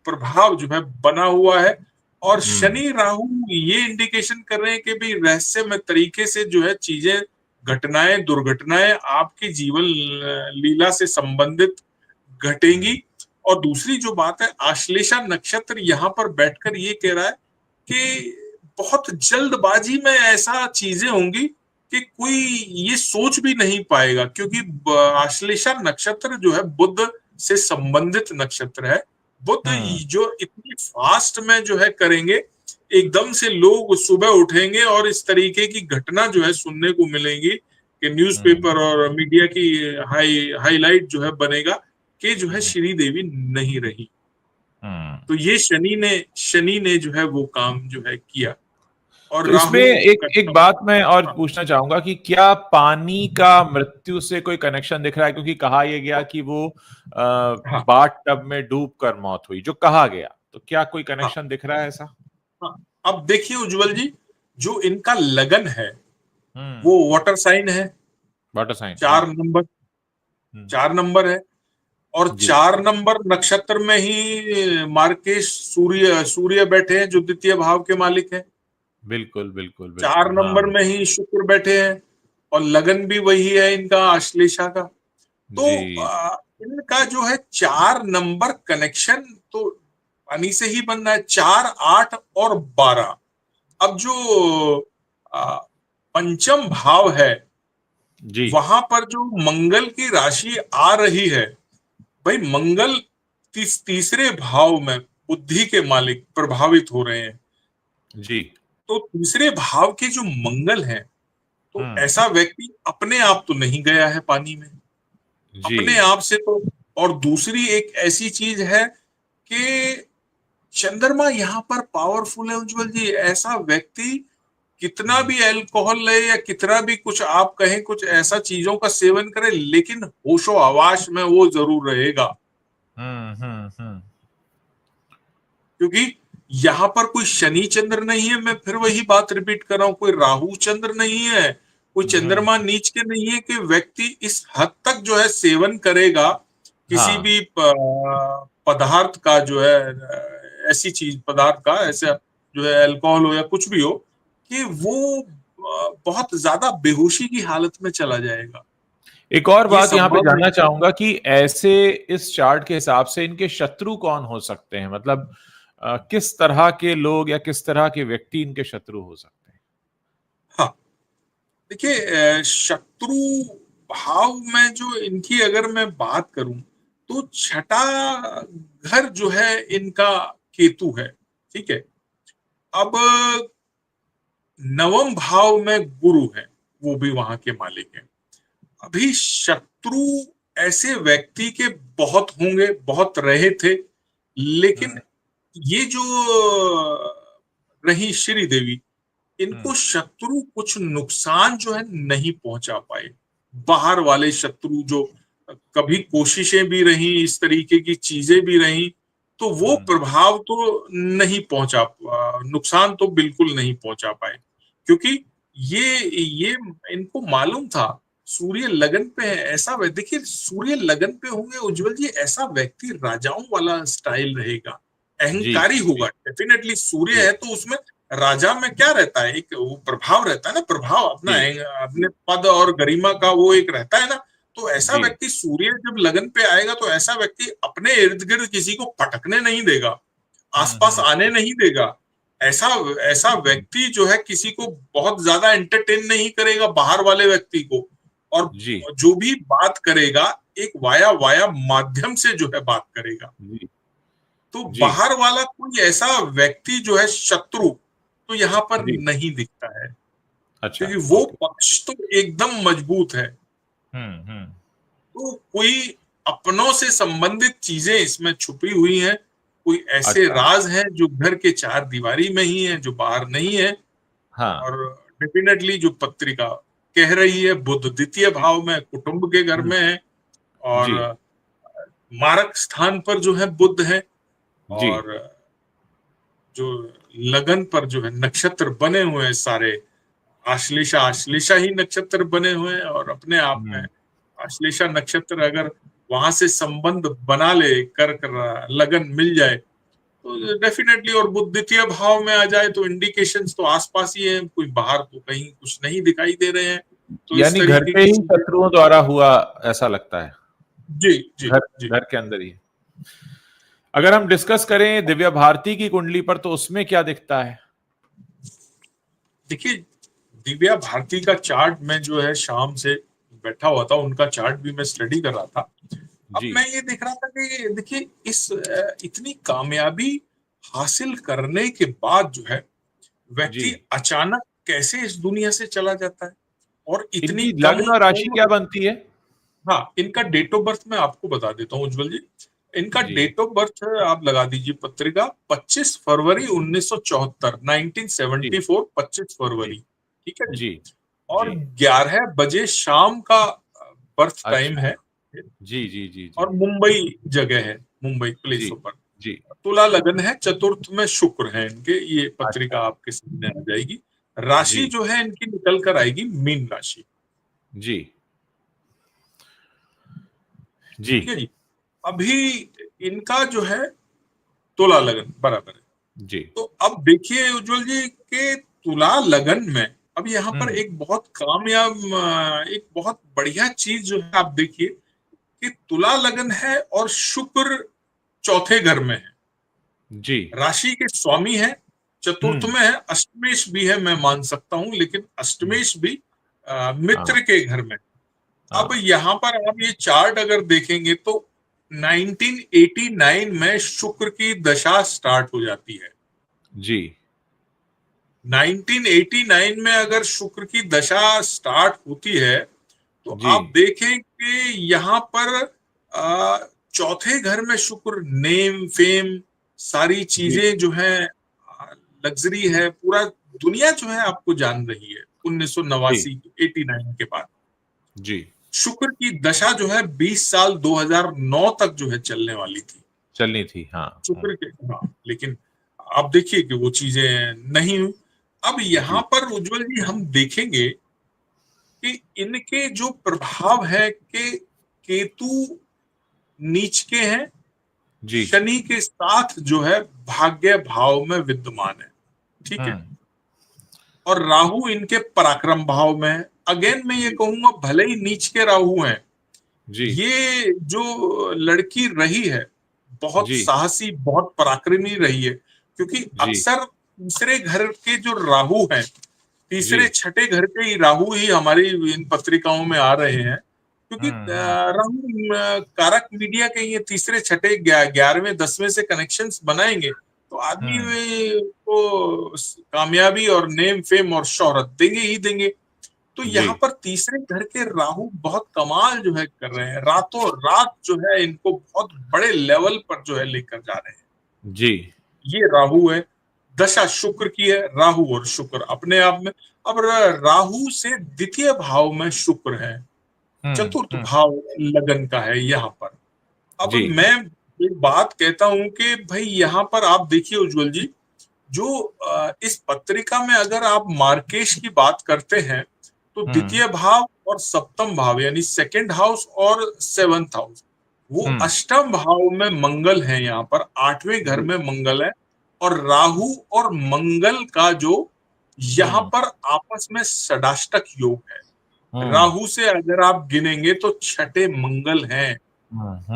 प्रभाव जो है बना हुआ है। और शनि राहु ये इंडिकेशन कर रहे हैं कि भी रहस्यमय तरीके से जो है चीजें, घटनाएं, दुर्घटनाएं आपके जीवन लीला से संबंधित घटेंगी। और दूसरी जो बात है, आश्लेषा नक्षत्र यहाँ पर बैठकर ये कह रहा है कि बहुत जल्दबाजी में ऐसा चीजें होंगी कि कोई ये सोच भी नहीं पाएगा, क्योंकि आश्लेषा नक्षत्र जो है बुध से संबंधित नक्षत्र है। बुध जो इतनी फास्ट में जो है करेंगे, एकदम से लोग सुबह उठेंगे और इस तरीके की घटना जो है सुनने को मिलेंगी कि न्यूज़पेपर और मीडिया की हाईलाइट जो है बनेगा कि जो है श्रीदेवी नहीं रही। तो ये शनि ने जो है वो काम जो है किया। और तो इसमें एक बात मैं और पूछना चाहूंगा कि क्या पानी का मृत्यु से कोई कनेक्शन दिख रहा है? क्योंकि कहा यह गया कि वो हाँ, बाथ टब में डूब कर मौत हुई, जो कहा गया, तो क्या कोई हाँ, कनेक्शन दिख रहा है ऐसा? हाँ। अब देखिए उज्जवल जी, जो इनका लगन है वो वाटर साइन है, वाटर साइन। 4 नंबर, 4 नंबर है। और जी। 4 नंबर नक्षत्र में ही मार्केश सूर्य सूर्य बैठे हैं, जो द्वितीय भाव के मालिक हैं। बिल्कुल बिल्कुल चार बिल्कुल। हाँ। नंबर में ही शुक्र बैठे हैं, और लगन भी वही है इनका, आश्लेषा का। तो जी। इनका जो है 4 नंबर कनेक्शन तो पानी से ही बनना है। 4, 8 और 12। अब जो पंचम भाव है, जी। वहां पर जो मंगल की राशि आ रही है, भाई मंगल तीसरे भाव में बुद्धि के मालिक प्रभावित हो रहे हैं। जी। तो तीसरे भाव के जो मंगल हैं, तो ऐसा व्यक्ति अपने आप तो नहीं गया है पानी में, जी। अपने आप से तो। और दूसरी एक ऐसी चीज है कि चंद्रमा यहाँ पर पावरफुल है उज्जवल जी। ऐसा व्यक्ति कितना भी अल्कोहल ले या कितना भी कुछ आप कहें, कुछ ऐसा चीजों का सेवन करे, लेकिन होशो हवास में वो जरूर रहेगा। क्योंकि यहाँ पर कोई शनि चंद्र नहीं है, मैं फिर वही बात रिपीट कर रहा हूं, कोई राहु चंद्र नहीं है, कोई चंद्रमा नीच के नहीं है कि व्यक्ति इस हद तक जो है सेवन करेगा किसी भी पदार्थ का, जो है ऐसी चीज पदार्थ का, ऐसा जो है अल्कोहल हो या कुछ भी हो, कि वो बहुत ज्यादा बेहोशी की हालत में चला जाएगा। एक और ये बात यहाँ पे संभव है। जानना चाहूंगा कि ऐसे इस चार्ट के हिसाब से इनके शत्रु कौन हो सकते हैं? मतलब किस तरह के लोग या किस तरह के व्यक्ति इनके शत्रु हो सकते हैं? हाँ, देखिए शत्रु भाव में जो इनकी अगर मैं बात करूं, तो छठा घर जो है इनका केतु है, ठीक है। अब नवम भाव में गुरु है, वो भी वहां के मालिक हैं। अभी शत्रु ऐसे व्यक्ति के बहुत होंगे, बहुत रहे थे, लेकिन ये जो रही श्री देवी, इनको शत्रु कुछ नुकसान जो है नहीं पहुंचा पाए। बाहर वाले शत्रु जो कभी कोशिशें भी रही, इस तरीके की चीजें भी रही, तो वो प्रभाव तो नहीं पहुंचा, नुकसान तो बिल्कुल नहीं पहुंचा पाए। क्योंकि ये इनको मालूम था, सूर्य लगन पे है, ऐसा देखिए सूर्य लगन पे होंगे उज्जवल जी, ऐसा व्यक्ति राजाओं वाला स्टाइल रहेगा, जी अहंकारी होगा जी डेफिनेटली। सूर्य जी है तो उसमें राजा में क्या रहता है, एक वो प्रभाव रहता है ना, प्रभाव अपना जी अपने पद और गरिमा का वो एक रहता है ना। तो ऐसा जी व्यक्ति सूर्य जब लगन पे आएगा तो ऐसा व्यक्ति अपने इर्द गिर्द किसी को पटकने नहीं देगा, आसपास आने हम्म। नहीं देगा। ऐसा ऐसा व्यक्ति जो है किसी को बहुत ज्यादा एंटरटेन नहीं करेगा, बाहर वाले व्यक्ति को। और जी जो भी बात करेगा एक वाया वाया माध्यम से जो है बात करेगा। जी तो जी बाहर वाला कोई ऐसा व्यक्ति जो है शत्रु तो यहाँ पर जी नहीं दिखता है, अच्छा क्योंकि वो ओके पक्ष तो एकदम मजबूत है। हम्म। तो कोई अपनों से संबंधित चीजें इसमें छुपी हुई हैं, कोई ऐसे अच्छा राज हैं जो घर के चार दीवारी में ही है, जो बाहर नहीं है। हाँ और डेफिनेटली जो पत्रिका कह रही है, बुध द्वितीय भाव में कुटुंब के घर हम्म, में है, और जी मारक स्थान पर जो है बुध है, जी और जो लगन पर जो है नक्षत्र बने हुए हैं सारे, आश्लेषा आश्लेषा ही नक्षत्र बने हुए हैं। और अपने आप में हम्म आश्लेषा नक्षत्र अगर वहां से संबंध बना ले, कर लगन मिल जाए तो डेफिनेटली, और बुध द्वितीय भाव में आ जाए तो इंडिकेशंस तो आसपास ही है, कोई बाहर तो कहीं कुछ नहीं दिखाई दे रहे हैं। तो इस यानी घर तरीके पे की ही चीजें। शत्रुओं द्वारा हुआ ऐसा लगता है जी जी घर जी। घर के अंदर ही अगर हम डिस्कस करें दिव्या भारती की कुंडली पर तो उसमें क्या दिखता है देखिए दिव्या भारती का चार्ट में जो है शाम से बैठा हुआ था, उनका चार्ट भी मैं स्टडी कर रहा था। अब जी मैं ये देख रहा था कि देखिए इस इतनी कामयाबी हासिल करने के बाद जो है जी व्यक्ति अचानक कैसे इस दुनिया से चला जाता है, और इतनी इनकी कम लग्न और राशि उम्र। क्या बनती है हाँ, इनका डेट ऑफ बर्थ मैं आपको बता देता हूँ उज्जवल जी। इनका जी डेट ऑफ बर्थ आप लगा दीजिए पत्रिका, 25 फरवरी 1974, जी 1974, 25 जी फरवरी। ठीक है जी। जी और जी 11 बजे शाम का बर्थ टाइम अच्छा है। जी जी जी जी और मुंबई जगह है, मुंबई जी प्लेस पर। जी तुला लगन है, चतुर्थ में शुक्र है इनके, ये अच्छा पत्रिका आपके सामने आ जाएगी। राशि जी जो है इनकी निकल कर आएगी मीन राशि। जी जी ठीक है जी। अभी इनका जो है तुला लगन बराबर है। जी तो अब देखिए उज्जवल जी के तुला लगन में अब यहाँ पर हम्म एक बहुत कामयाब एक बहुत बढ़िया चीज जो है, आप देखिए कि तुला लगन है और शुक्र चौथे घर में है, जी राशि के स्वामी है, चतुर्थ हम्म में है, अष्टमेश भी है मैं मान सकता हूं, लेकिन हम्म, अष्टमेश भी हाँ मित्र के घर में। अब हाँ यहाँ पर आप ये चार्ट अगर देखेंगे तो 1989 में शुक्र की दशा स्टार्ट हो जाती है। जी 1989 में अगर शुक्र की दशा स्टार्ट होती है तो जी आप देखें कि यहाँ पर चौथे घर में शुक्र, नेम फेम सारी जी चीजें जो है, लग्जरी है, पूरा दुनिया जो है आपको जान रही है। उन्नीस सौ जी नवासी 89 के बाद जी शुक्र की दशा जो है 20 साल 2009 तक जो है चलने वाली थी चलनी थी हाँ शुक्र के। हाँ, लेकिन आप देखिए कि वो चीजें नहीं हुई। अब यहाँ जी पर उज्जवल जी हम देखेंगे कि इनके जो प्रभाव है कि केतु नीच के हैं, जी शनि के साथ जो है भाग्य भाव में विद्यमान है। ठीक है। हम्म और राहु इनके पराक्रम भाव में है। अगेन मैं ये जी कहूंगा भले ही नीच के राहु हैं, जी ये जो लड़की रही है बहुत जी साहसी, बहुत पराक्रमी रही है, क्योंकि जी अक्सर तीसरे घर के जो राहु हैं, जी तीसरे छठे घर के ही राहु ही हमारी इन पत्रिकाओं में आ रहे हैं, क्योंकि राहु कारक मीडिया के ये तीसरे छठे 11वें 10वें से कनेक्शंस बनाएंगे तो आदमी हम्म को कामयाबी और नेम फेम और शोहरत देंगे ही देंगे। तो जी यहाँ पर तीसरे घर के राहु बहुत कमाल जो है कर रहे हैं, रातों रात जो है इनको बहुत बड़े लेवल पर जो है लेकर जा रहे हैं। जी ये राहु है, दशा शुक्र की है, राहु और शुक्र अपने आप में। अब राहु से द्वितीय भाव में शुक्र है, चतुर्थ हम्म भाव लगन का है यहाँ पर। अब जी मैं एक बात कहता हूं कि भाई यहाँ पर आप देखिए उज्जवल जी, जो इस पत्रिका में अगर आप मार्केश की बात करते हैं तो द्वितीय भाव और सप्तम भाव यानी सेकंड हाउस और सेवंथ हाउस, वो अष्टम भाव में मंगल है, यहाँ पर 8वें घर में मंगल है, और राहु और मंगल का जो यहाँ पर आपस में षडाष्टक योग है। राहु से अगर आप गिनेंगे तो छठे मंगल हैं।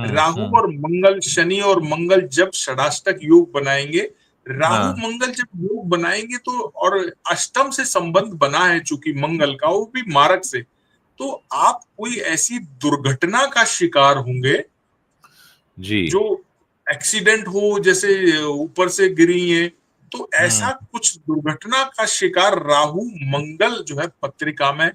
राहु और मंगल, शनि और मंगल जब षडाष्टक योग बनाएंगे, राहु मंगल जब योग बनाएंगे तो, और अष्टम से संबंध बना है चूंकि मंगल का, वो भी मारक से, तो आप कोई ऐसी दुर्घटना का शिकार होंगे जी, जो एक्सीडेंट हो, जैसे ऊपर से गिरी है, तो ऐसा कुछ दुर्घटना का शिकार राहु मंगल जो है पत्रिका में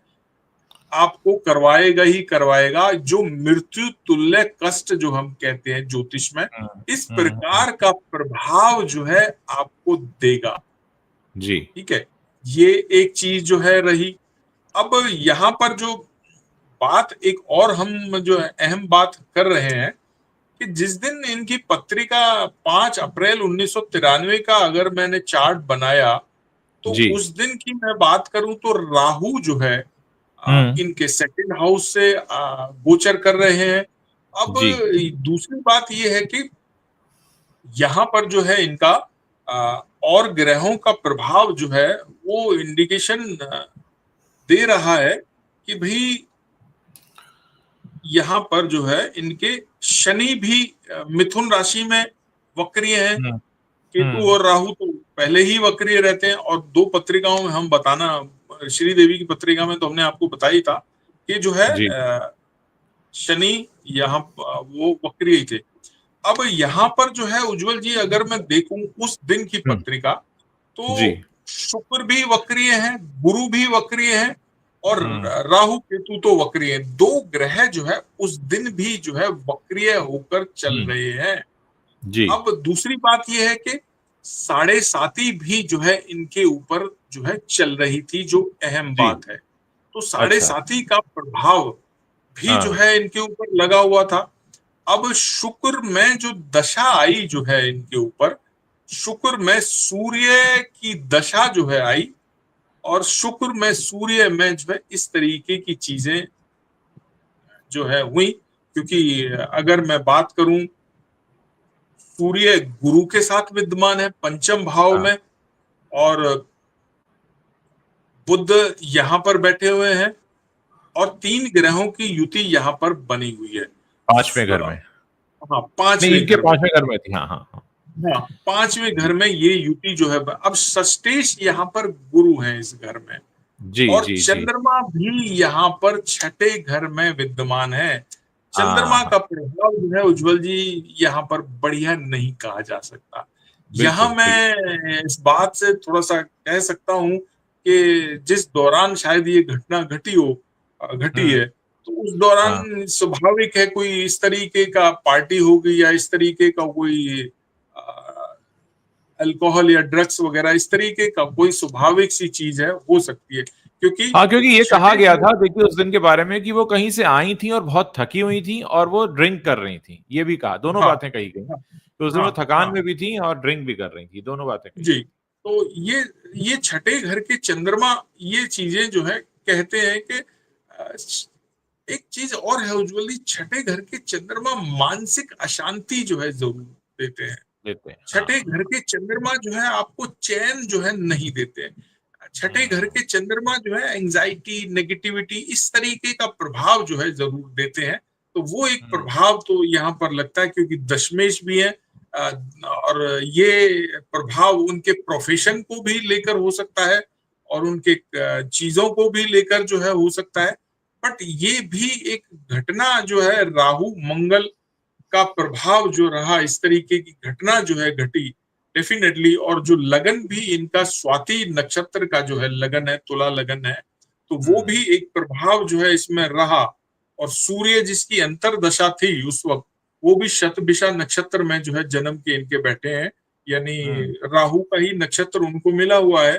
आपको करवाएगा ही करवाएगा, जो मृत्यु तुल्य कष्ट जो हम कहते हैं ज्योतिष में, इस प्रकार का प्रभाव जो है आपको देगा। जी, ठीक है, ये एक चीज जो है रही। अब यहाँ पर जो बात एक और हम जो अहम बात कर रहे हैं कि जिस दिन इनकी पत्रिका 5 अप्रैल 1993 का अगर मैंने चार्ट बनाया, तो उस दिन की मैं बात करूं तो राहु जो है इनके सेकंड हाउस से गोचर कर रहे हैं। अब दूसरी बात यह है कि यहाँ पर जो है इनका और ग्रहों का प्रभाव जो है वो इंडिकेशन दे रहा है कि भाई यहाँ पर जो है इनके शनि भी मिथुन राशि में वक्रीय है। केतु और राहु तो पहले ही वक्रीय रहते हैं, और 2 पत्रिकाओं में हम बताना, श्रीदेवी की पत्रिका में तो हमने आपको बताई था कि जो है शनि यहाँ वो वक्रीय थे। अब यहाँ पर जो है उज्जवल जी, अगर मैं देखूं उस दिन की पत्रिका, तो शुक्र भी वक्रीय है, गुरु भी वक्रीय है, और राहु केतु तो वक्रीय है। 2 ग्रह जो है उस दिन भी जो है वक्रीय होकर चल रहे हैं। जी। अब दूसरी बात यह है कि 7.5 भी जो है इनके ऊपर जो है चल रही थी, जो अहम बात है। तो 7.5 का प्रभाव भी जो है इनके ऊपर लगा हुआ था। अब शुक्र में जो दशा आई जो है इनके ऊपर, शुक्र में सूर्य की दशा जो है आई, और शुक्र में सूर्य में जो है इस तरीके की चीजें जो है हुई। क्योंकि अगर मैं बात करूं, सूर्य गुरु के साथ विद्यमान है पंचम भाव में, और बुध यहाँ पर बैठे हुए हैं, और 3 ग्रहों की युति यहाँ पर बनी हुई है 5वें घर में। हाँ, 5वें घर में थी। हाँ, 5वें घर में ये युति जो है। अब षष्ठेश यहाँ पर गुरु है इस घर में, और चंद्रमा भी यहाँ पर 6ठे घर में विद्यमान है। चंद्रमा का प्रभाव जो है उज्जवल जी यहाँ पर बढ़िया नहीं कहा जा सकता। यहाँ मैं इस बात से थोड़ा सा कह सकता हूँ कि जिस दौरान शायद ये घटना घटी है, तो उस दौरान स्वाभाविक है कोई इस तरीके का पार्टी होगी, या इस तरीके का कोई अल्कोहल या ड्रग्स वगैरह, इस तरीके का कोई स्वाभाविक सी चीज है, हो सकती है। क्योंकि ये कहा गया था, देखिए उस दिन के बारे में, कि वो कहीं से आई थी और बहुत थकी हुई थी, और वो ड्रिंक कर रही थी। ये भी कहा, दोनों बातें कही गई। तो उस दिन वो थकान में भी थी और ड्रिंक भी कर रही थी, दोनों बातें कही। जी, तो ये 6ठे घर के चंद्रमा ये चीजें जो है कहते हैं कि एक चीज और है उज्जवल जी, 6ठे घर के चंद्रमा मानसिक अशांति जो है जरूर देते हैं। 6ठे घर के चंद्रमा जो है आपको चैन जो है नहीं देते। 6ठे घर के चंद्रमा जो है एंजाइटी, नेगेटिविटी, इस तरीके का प्रभाव जो है जरूर देते हैं। तो वो एक प्रभाव तो यहाँ पर लगता है, क्योंकि दशमेश भी है, और ये प्रभाव उनके प्रोफेशन को भी लेकर हो सकता है, और उनके चीजों को भी लेकर जो है हो सकता है। बट ये भी एक घटना जो है, राहु मंगल का प्रभाव जो रहा, इस तरीके की घटना जो है घटी डेफिनेटली। और जो लगन भी इनका स्वाति नक्षत्र का जो है लगन है, तुला लगन है, तो वो भी एक प्रभाव जो है इसमें रहा। और सूर्य जिसकी अंतरदशा थी उस वक्त, वो भी शतभिषा नक्षत्र में जो है जन्म के इनके बैठे हैं, यानी राहु का ही नक्षत्र उनको मिला हुआ है।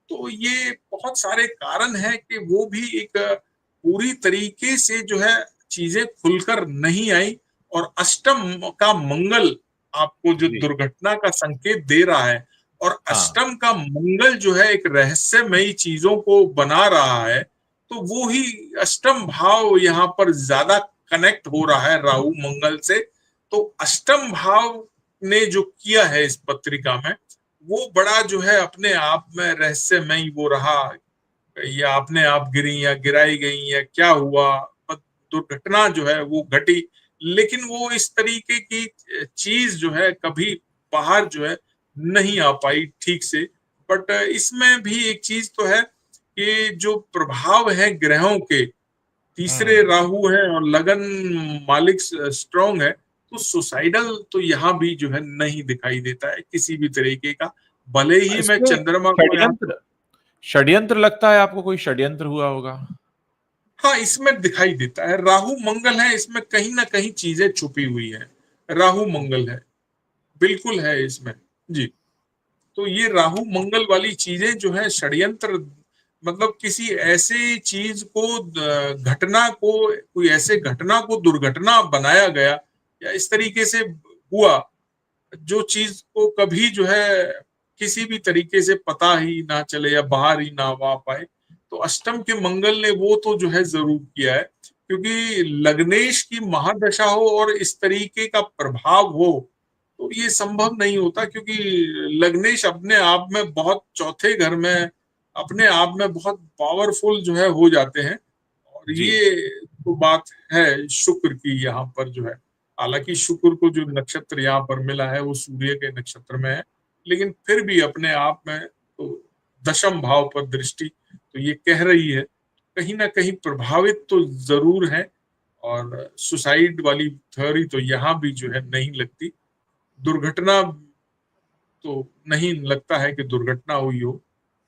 तो ये बहुत सारे कारण हैं कि वो भी एक पूरी तरीके से जो है चीजें खुलकर नहीं आई। और अष्टम का मंगल आपको जो दुर्घटना का संकेत दे रहा है, और अष्टम का मंगल जो है एक रहस्यमयी चीजों को बना रहा है, तो वो ही अष्टम भाव यहाँ पर ज्यादा कनेक्ट हो रहा है राहु मंगल से। तो अष्टम भाव ने जो किया है इस पत्रिका में, वो बड़ा जो है अपने आप में रहस्यमय वो रहा, या अपने आप गिरी या गिराई गई या क्या हुआ, दुर्घटना जो है वो घटी, लेकिन वो इस तरीके की चीज जो है कभी बाहर जो है नहीं आ पाई ठीक से। बट इसमें भी एक चीज तो है कि जो प्रभाव है ग्रहों के, तीसरे राहु है और लगन मालिक स्ट्रांग है, तो सुसाइडल तो यहाँ भी जो है नहीं दिखाई देता है किसी भी तरीके का। भले ही मैं इसमें चंद्रमा को यहाँ, षड्यंत्र षड्यंत्र लगता है आपको, कोई षड्यंत्र हुआ होगा? हाँ इसमें दिखाई देता है। राहु मंगल है, इसमें कहीं ना कहीं चीजें छुपी हुई है। राहु मंगल है, बिल्कुल है इसमें जी। तो ये राहु मंगल वाली चीजें जो है षड्यंत्र, मतलब किसी ऐसे चीज को, घटना को, कोई ऐसे घटना को दुर्घटना बनाया गया या इस तरीके से हुआ जो चीज को कभी जो है किसी भी तरीके से पता ही ना चले या बाहर ही ना आ पाए। तो अष्टम के मंगल ने वो तो जो है जरूर किया है, क्योंकि लग्नेश की महादशा हो और इस तरीके का प्रभाव हो तो ये संभव नहीं होता, क्योंकि लग्नेश अपने आप में बहुत, चौथे घर में अपने आप में बहुत पावरफुल जो है हो जाते हैं। और जी। ये तो बात है शुक्र की यहाँ पर जो है। हालांकि शुक्र को जो नक्षत्र यहाँ पर मिला है वो सूर्य के नक्षत्र में है, लेकिन फिर भी अपने आप में तो दशम भाव पर दृष्टि तो ये कह रही है कहीं ना कहीं प्रभावित तो जरूर है। और सुसाइड वाली थ्योरी तो यहाँ भी जो है नहीं लगती। दुर्घटना तो नहीं लगता है कि दुर्घटना हुई हो।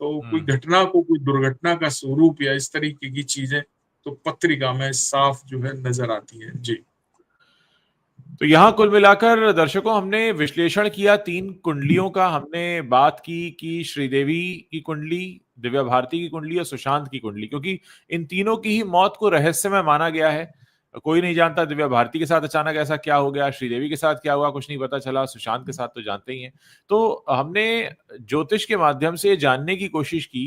तो कोई घटना को, कोई दुर्घटना का स्वरूप या इस तरीके की चीजें तो पत्रिका में साफ जो है नजर आती है जी। तो यहाँ कुल मिलाकर दर्शकों हमने विश्लेषण किया 3 कुंडलियों का। हमने बात की कि श्रीदेवी की कुंडली, दिव्या भारती की कुंडली और सुशांत की कुंडली, क्योंकि इन तीनों की ही मौत को रहस्यमय माना गया है। कोई नहीं जानता दिव्या भारती के साथ अचानक ऐसा क्या हो गया, श्रीदेवी के साथ क्या हुआ कुछ नहीं पता चला, सुशांत के साथ तो जानते ही हैं। तो हमने ज्योतिष के माध्यम से जानने की कोशिश की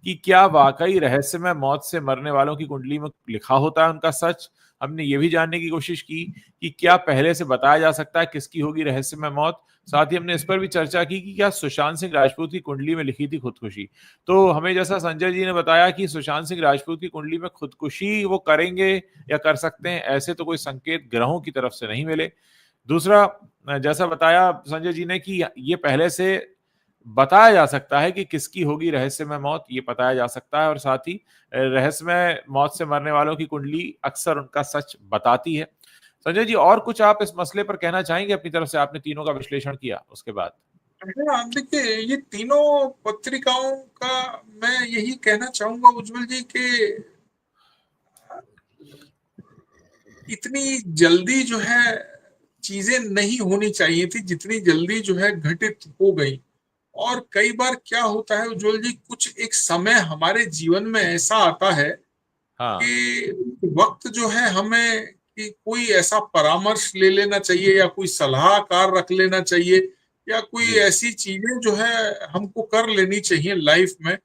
कि क्या वाकई रहस्यमय मौत से मरने वालों की कुंडली में लिखा होता है उनका सच। हमने ये भी जानने की कोशिश की कि क्या पहले से बताया जा सकता है किसकी होगी रहस्यमय मौत। साथ ही हमने इस पर भी चर्चा की कि क्या सुशांत सिंह राजपूत की कुंडली में लिखी थी खुदकुशी। तो हमें जैसा संजय जी ने बताया कि सुशांत सिंह राजपूत की कुंडली में खुदकुशी वो करेंगे या कर सकते हैं, ऐसे तो कोई संकेत ग्रहों की तरफ से नहीं मिले। दूसरा, जैसा बताया संजय जी ने कि ये पहले से बताया जा सकता है कि किसकी होगी रहस्यमय मौत, ये बताया जा सकता है। और साथ ही रहस्यमय मौत से मरने वालों की कुंडली अक्सर उनका सच बताती है। संजय जी, और कुछ आप इस मसले पर कहना चाहेंगे अपनी तरफ से? आपने तीनों का विश्लेषण किया उसके बाद। हाँ देखिए, ये तीनों पत्रिकाओं का मैं यही कहना चाहूंगा उज्जवल जी के इतनी जल्दी जो है चीजें नहीं होनी चाहिए थी जितनी जल्दी जो है घटित हो गई। और कई बार क्या होता है उज्जवल जी, कुछ एक समय हमारे जीवन में ऐसा आता है हाँ। कि वक्त जो है हमें कि कोई ऐसा परामर्श ले लेना चाहिए या कोई सलाहकार रख लेना चाहिए या कोई जी। ऐसी चीजें जो है हमको कर लेनी चाहिए लाइफ में,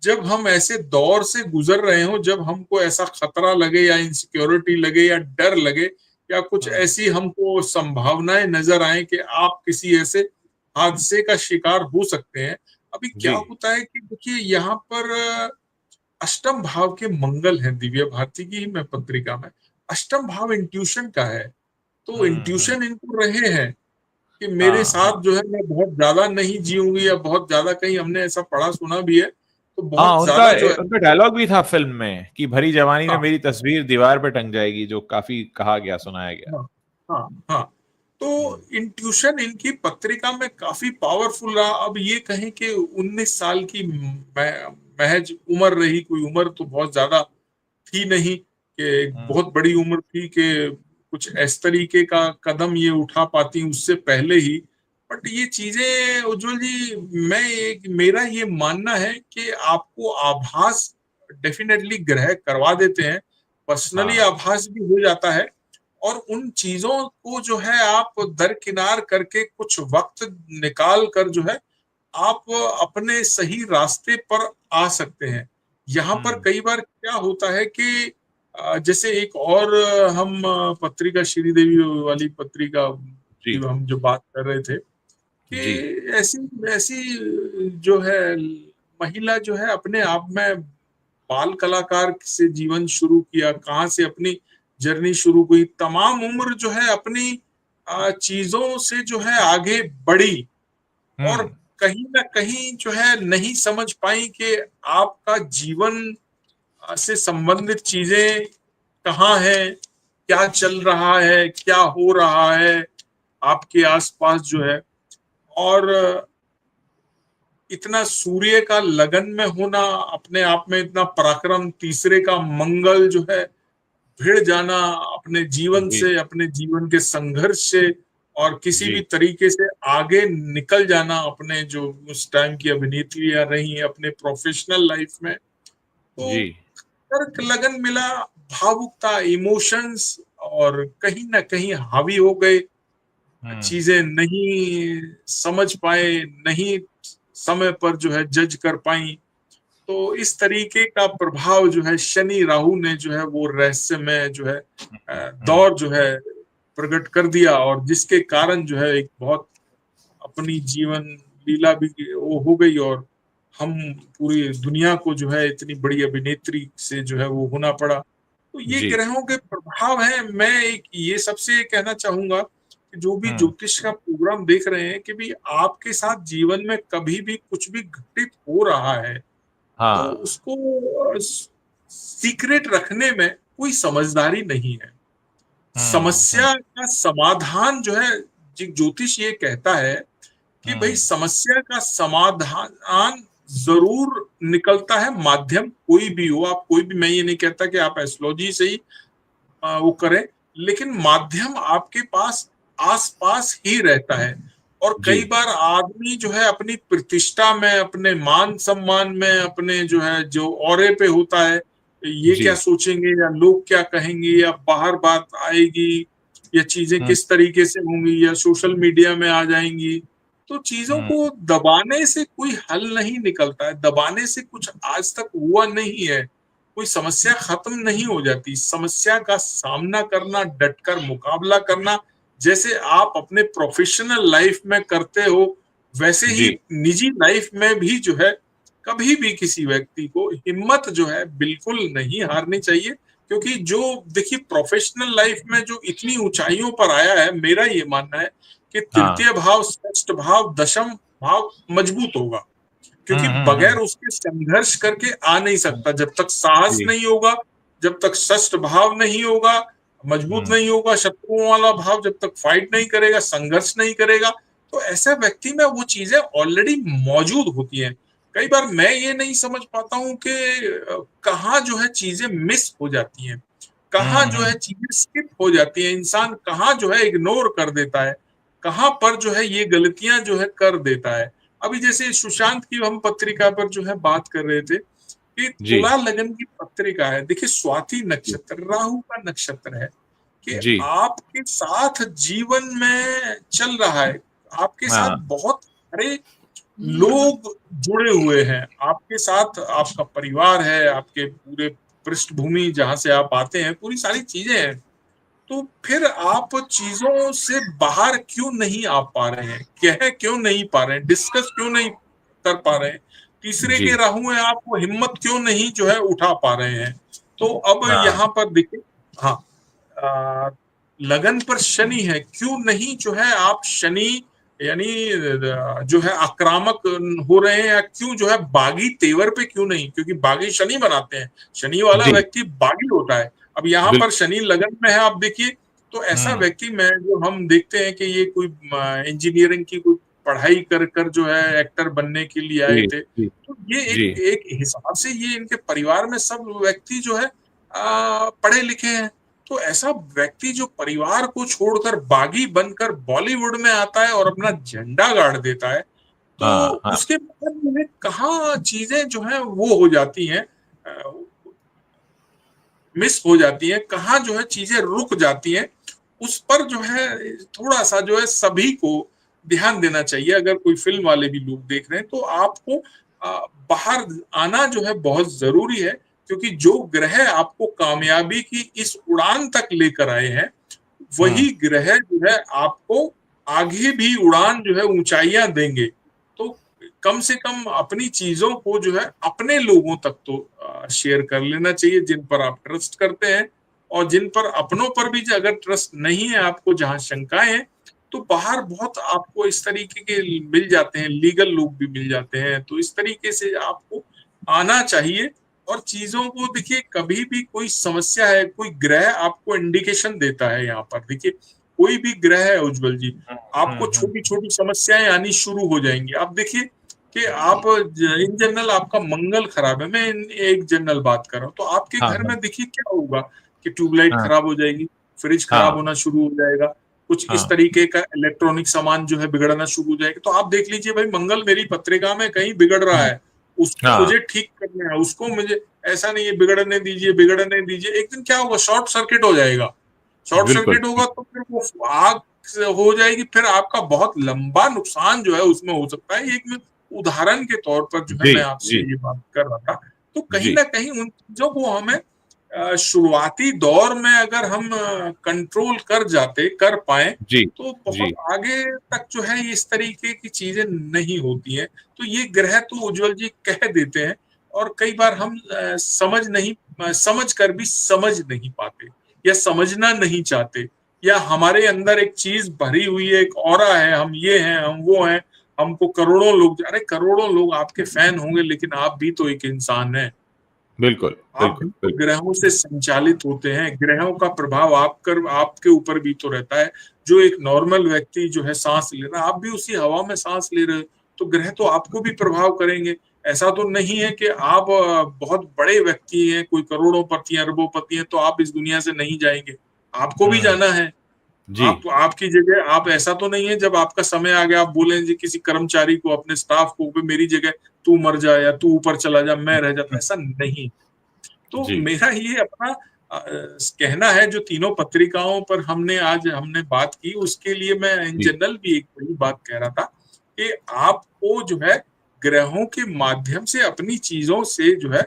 जब हम ऐसे दौर से गुजर रहे हो, जब हमको ऐसा खतरा लगे या इनसिक्योरिटी लगे या डर लगे या कुछ ऐसी हमको संभावनाएं नजर आए कि आप किसी ऐसे हादसे का शिकार हो सकते हैं। अभी क्या जी। होता है कि देखिए यहाँ पर अष्टम भाव के मंगल हैं दिव्या भारती की मैं पत्रिका में। अष्टम भाव इंट्यूशन का है, तो इंट्यूशन इनको रहे हैं कि मेरे हाँ, हाँ। साथ जो है मैं बहुत ज्यादा नहीं जीऊंगी या बहुत ज्यादा, कहीं हमने ऐसा पढ़ा सुना भी है, तो हाँ, बहुत उनका ज्यादा जो है। उनका डायलॉग भी था फिल्म में कि भरी जवानी में हाँ मेरी तस्वीर दीवार पे टंग जाएगी, जो काफी कहा गया, सुनाया गया। हाँ हाँ हाँ। तो इंट्यूशन इनकी पत्रिका में काफी पावरफुल रहा। अब ये कहें कि 19 साल की महज उम्र रही, कोई उम्र तो बहुत ज्यादा थी नहीं कि एक बहुत बड़ी उम्र थी कि कुछ इस तरीके का कदम ये उठा पाती उससे पहले ही। बट ये चीजें उज्जवल जी, मेरा ये मानना है कि आपको आभास डेफिनेटली ग्रह करवा देते हैं, पर्सनली हाँ। आभास भी हो जाता है। और उन चीजों को जो है आप दरकिनार करके कुछ वक्त निकाल कर जो है आप अपने सही रास्ते पर आ सकते हैं। यहाँ पर कई बार क्या होता है कि जैसे एक और हम पत्रिका श्रीदेवी वाली पत्रिका की जी, हम जो बात कर रहे थे जी। कि ऐसी ऐसी जो है महिला जो है अपने आप में बाल कलाकार से जीवन शुरू किया, कहाँ से अपनी जर्नी शुरू हुई, तमाम उम्र जो है अपनी चीजों से जो है आगे बढ़ी और हुँ, कहीं ना कहीं जो है नहीं समझ पाई कि आपका जीवन से संबंधित चीजें कहाँ है, क्या चल रहा है, क्या हो रहा है आपके आसपास जो है। और इतना सूर्य का लगन में होना, अपने आप में इतना पराक्रम, तीसरे का मंगल जो है, भिड़ जाना अपने जीवन जी, से, अपने जीवन के संघर्ष से और किसी भी जी, तरीके से आगे निकल जाना, अपने जो उस टाइम की अभिनेत्रियां रही अपने प्रोफेशनल लाइफ में, तो जी। तर्क लगन मिला, भावुकता, इमोशंस और कहीं ना कहीं हावी हो गए, हुँ, चीजें नहीं समझ पाए, नहीं समय पर जो है जज कर पाई। तो इस तरीके का प्रभाव जो है शनि राहु ने जो है वो रहस्य में जो है हुँ, दौर जो है प्रकट कर दिया और जिसके कारण जो है एक बहुत अपनी जीवन लीला भी वो हो गई और हम पूरी दुनिया को जो है इतनी बड़ी अभिनेत्री से जो है वो होना पड़ा। तो ये जी, ग्रहों के प्रभाव हैं। मैं एक ये सबसे कहना चाहूंगा कि जो भी हुँ, ज्योतिष का प्रोग्राम देख रहे हैं कि भी आपके साथ जीवन में कभी भी कुछ भी घटित हो रहा है तो हाँ, उसको सीक्रेट रखने में कोई समझदारी नहीं है। हुँ, हुँ, समस्या का समाधान जो है ज्योतिष ये कहता है कि भाई हुँ, समस्या का समाधान जरूर निकलता है, माध्यम कोई भी हो, आप कोई भी, मैं ये नहीं कहता कि आप एस्ट्रोलॉजी से ही वो करें, लेकिन माध्यम आपके पास आसपास ही रहता है। और जी, कई बार आदमी जो है अपनी प्रतिष्ठा में, अपने मान सम्मान में, अपने जो है जो औरे पे होता है, ये जी, क्या सोचेंगे या लोग क्या कहेंगे या बाहर बात आएगी या चीजें हुँ, किस तरीके से होंगी या सोशल मीडिया में आ जाएंगी, तो चीजों हुँ, को दबाने से कोई हल नहीं निकलता है, दबाने से कुछ आज तक हुआ नहीं है, कोई समस्या खत्म नहीं हो जाती। समस्या का सामना करना, डटकर मुकाबला करना, जैसे आप अपने प्रोफेशनल लाइफ में करते हो, वैसे ही जी, निजी लाइफ में भी जो है कभी भी किसी व्यक्ति को हिम्मत जो है बिल्कुल नहीं हारनी चाहिए। क्योंकि जो देखिए प्रोफेशनल लाइफ में जो इतनी ऊंचाइयों पर आया है, मेरा ये मानना है कि हाँ, तृतीय भाव, षष्ठ भाव, दशम भाव मजबूत होगा, हुँ, क्योंकि हुँ, बगैर हुँ, उसके संघर्ष करके आ नहीं हुँ, सकता। जब तक साहस जी, नहीं होगा, जब तक षष्ठ भाव नहीं होगा, मजबूत हुँ, नहीं होगा, शत्रुओं वाला भाव जब तक फाइट नहीं करेगा, संघर्ष नहीं करेगा, तो ऐसे व्यक्ति में वो चीजें ऑलरेडी मौजूद होती हैं। कई बार मैं ये नहीं समझ पाता हूँ कि कहाँ जो है चीजें मिस हो जाती हैं, कहाँ हुँ, जो है हुँ, चीजें स्किप हो जाती हैं, इंसान कहाँ जो है इग्नोर कर देता है, कहाँ पर जो है ये गलतियां जो है कर देता है। अभी जैसे सुशांत की हम पत्रिका पर जो है बात कर रहे थे कि जी, तुला लगन की पत्रिका है, देखिए स्वाति जी, नक्षत्र राहु का नक्षत्र है कि जी, आपके साथ जीवन में चल रहा है, आपके साथ हाँ, बहुत सारे लोग जुड़े हुए हैं, आपके साथ आपका परिवार है, आपके पूरे पृष्ठभूमि जहां से आप आते हैं, पूरी सारी चीजें हैं। तो फिर आप चीजों से बाहर क्यों नहीं आ पा रहे हैं, कह क्यों नहीं पा रहे हैं, डिस्कस क्यों नहीं कर पा रहे हैं, तीसरे जी, के राहों में आप वो हिम्मत क्यों नहीं जो है उठा पा रहे हैं। तो अब हाँ, यहाँ पर देखिए, हाँ, आ, लगन पर शनि है, क्यों नहीं जो है आप शनि यानी जो है आक्रामक हो रहे हैं, या क्यों जो है बागी तेवर पे क्यों नहीं, क्योंकि बागी शनि बनाते हैं, शनि वाला जी, व्यक्ति बागी होता है। अब यहाँ पर बिल्कुल, शनि लगन में है, आप देखिए, तो ऐसा हुँ, व्यक्ति में जो हम देखते हैं कि ये कोई इंजीनियरिंग की कोई पढ़ाई कर कर जो है एक्टर बनने के लिए आए जी, थे, जी, तो ये जी, एक एक हिसाब से ये इनके परिवार में सब व्यक्ति जो है पढ़े लिखे हैं। तो ऐसा व्यक्ति जो परिवार को छोड़कर बागी बनकर बॉलीवुड में आता है और अपना झंडा गाड़ देता है, तो हाँ, हाँ, उसके बाद में कहाँ चीजें जो है वो हो जाती हैं, मिस हो जाती है, कहाँ जो है चीजें रुक जाती हैं, उस पर जो है थोड़ा सा जो है सभी को ध्यान देना चाहिए। अगर कोई फिल्म वाले भी लोग देख रहे हैं तो आपको बाहर आना जो है बहुत जरूरी है, क्योंकि जो ग्रह आपको कामयाबी की इस उड़ान तक लेकर आए हैं, वही ग्रह जो है आपको आगे भी उड़ान जो है ऊंचाइयां देंगे। तो कम से कम अपनी चीजों को जो है अपने लोगों तक तो शेयर कर लेना चाहिए जिन पर आप ट्रस्ट करते हैं, और जिन पर अपनों पर भी अगर ट्रस्ट नहीं है आपको, जहां शंकाएं हैं, तो बाहर बहुत आपको इस तरीके के मिल जाते हैं, लीगल लोग भी मिल जाते हैं। तो इस तरीके से आपको आना चाहिए। और चीजों को देखिए, कभी भी कोई समस्या है, कोई ग्रह आपको इंडिकेशन देता है। यहाँ पर देखिए, कोई भी ग्रह है उज्जवल जी, आपको छोटी छोटी समस्याएं आनी शुरू हो जाएंगी। आप देखिए कि आप इन जनरल आपका मंगल खराब है, मैं एक जनरल बात कर रहा हूँ, तो आपके घर में देखिए क्या होगा कि ट्यूबलाइट खराब हो जाएगी, फ्रिज खराब होना शुरू हो जाएगा, कुछ इस तरीके का इलेक्ट्रॉनिक सामान जो है बिगड़ना शुरू हो जाएगा। तो आप देख लीजिए भाई, मंगल मेरी पत्रिका में कहीं बिगड़ रहा है, उसको मुझे ठीक करना है, उसको मुझे ऐसा नहीं है बिगड़ने दीजिए बिगड़ने दीजिए। एक दिन क्या होगा, शॉर्ट सर्किट हो जाएगा। शॉर्ट सर्किट होगा तो फिर वो आग हो जाएगी, फिर आपका बहुत लंबा नुकसान जो है उसमें हो सकता है। एक उदाहरण के तौर पर जो है मैं आपसे ये बात कर रहा था। तो कहीं ना कहीं उन चीजों को हमें शुरुआती दौर में अगर हम कंट्रोल कर पाए, तो बहुत आगे तक जो है इस तरीके की चीजें नहीं होती हैं। तो ये ग्रह तो उज्जवल जी कह देते हैं, और कई बार हम समझ कर भी समझ नहीं पाते, या समझना नहीं चाहते, या हमारे अंदर एक चीज भरी हुई है, एक ऑरा है, हम ये हैं हम वो हैं, हमको करोड़ों लोग, अरे करोड़ों लोग आपके फैन होंगे, लेकिन आप भी तो एक इंसान हैं। बिल्कुल आप भी तो ग्रहों से संचालित होते हैं, ग्रहों का प्रभाव आपके ऊपर भी तो रहता है। जो एक नॉर्मल व्यक्ति जो है सांस ले रहा है, आप भी उसी हवा में सांस ले रहे हो, तो ग्रह तो आपको भी प्रभाव करेंगे। ऐसा तो नहीं है कि आप बहुत बड़े व्यक्ति हैं, कोई करोड़ों पति हैं, अरबों पति हैं, तो आप इस दुनिया से नहीं जाएंगे, आपको भी जाना है। आप आपकी जगह, आप ऐसा तो नहीं है जब आपका समय आ गया आप बोले जी किसी कर्मचारी को, अपने स्टाफ को, मेरी जगह तू मर जा या तू ऊपर चला जा, मैं रह जाता, ऐसा नहीं। तो मेरा ये अपना कहना है, जो तीनों पत्रिकाओं पर हमने बात की, उसके लिए मैं इन जनरल भी एक बड़ी बात कह रहा था कि आपको जो है ग्रहों के माध्यम से अपनी चीजों से जो है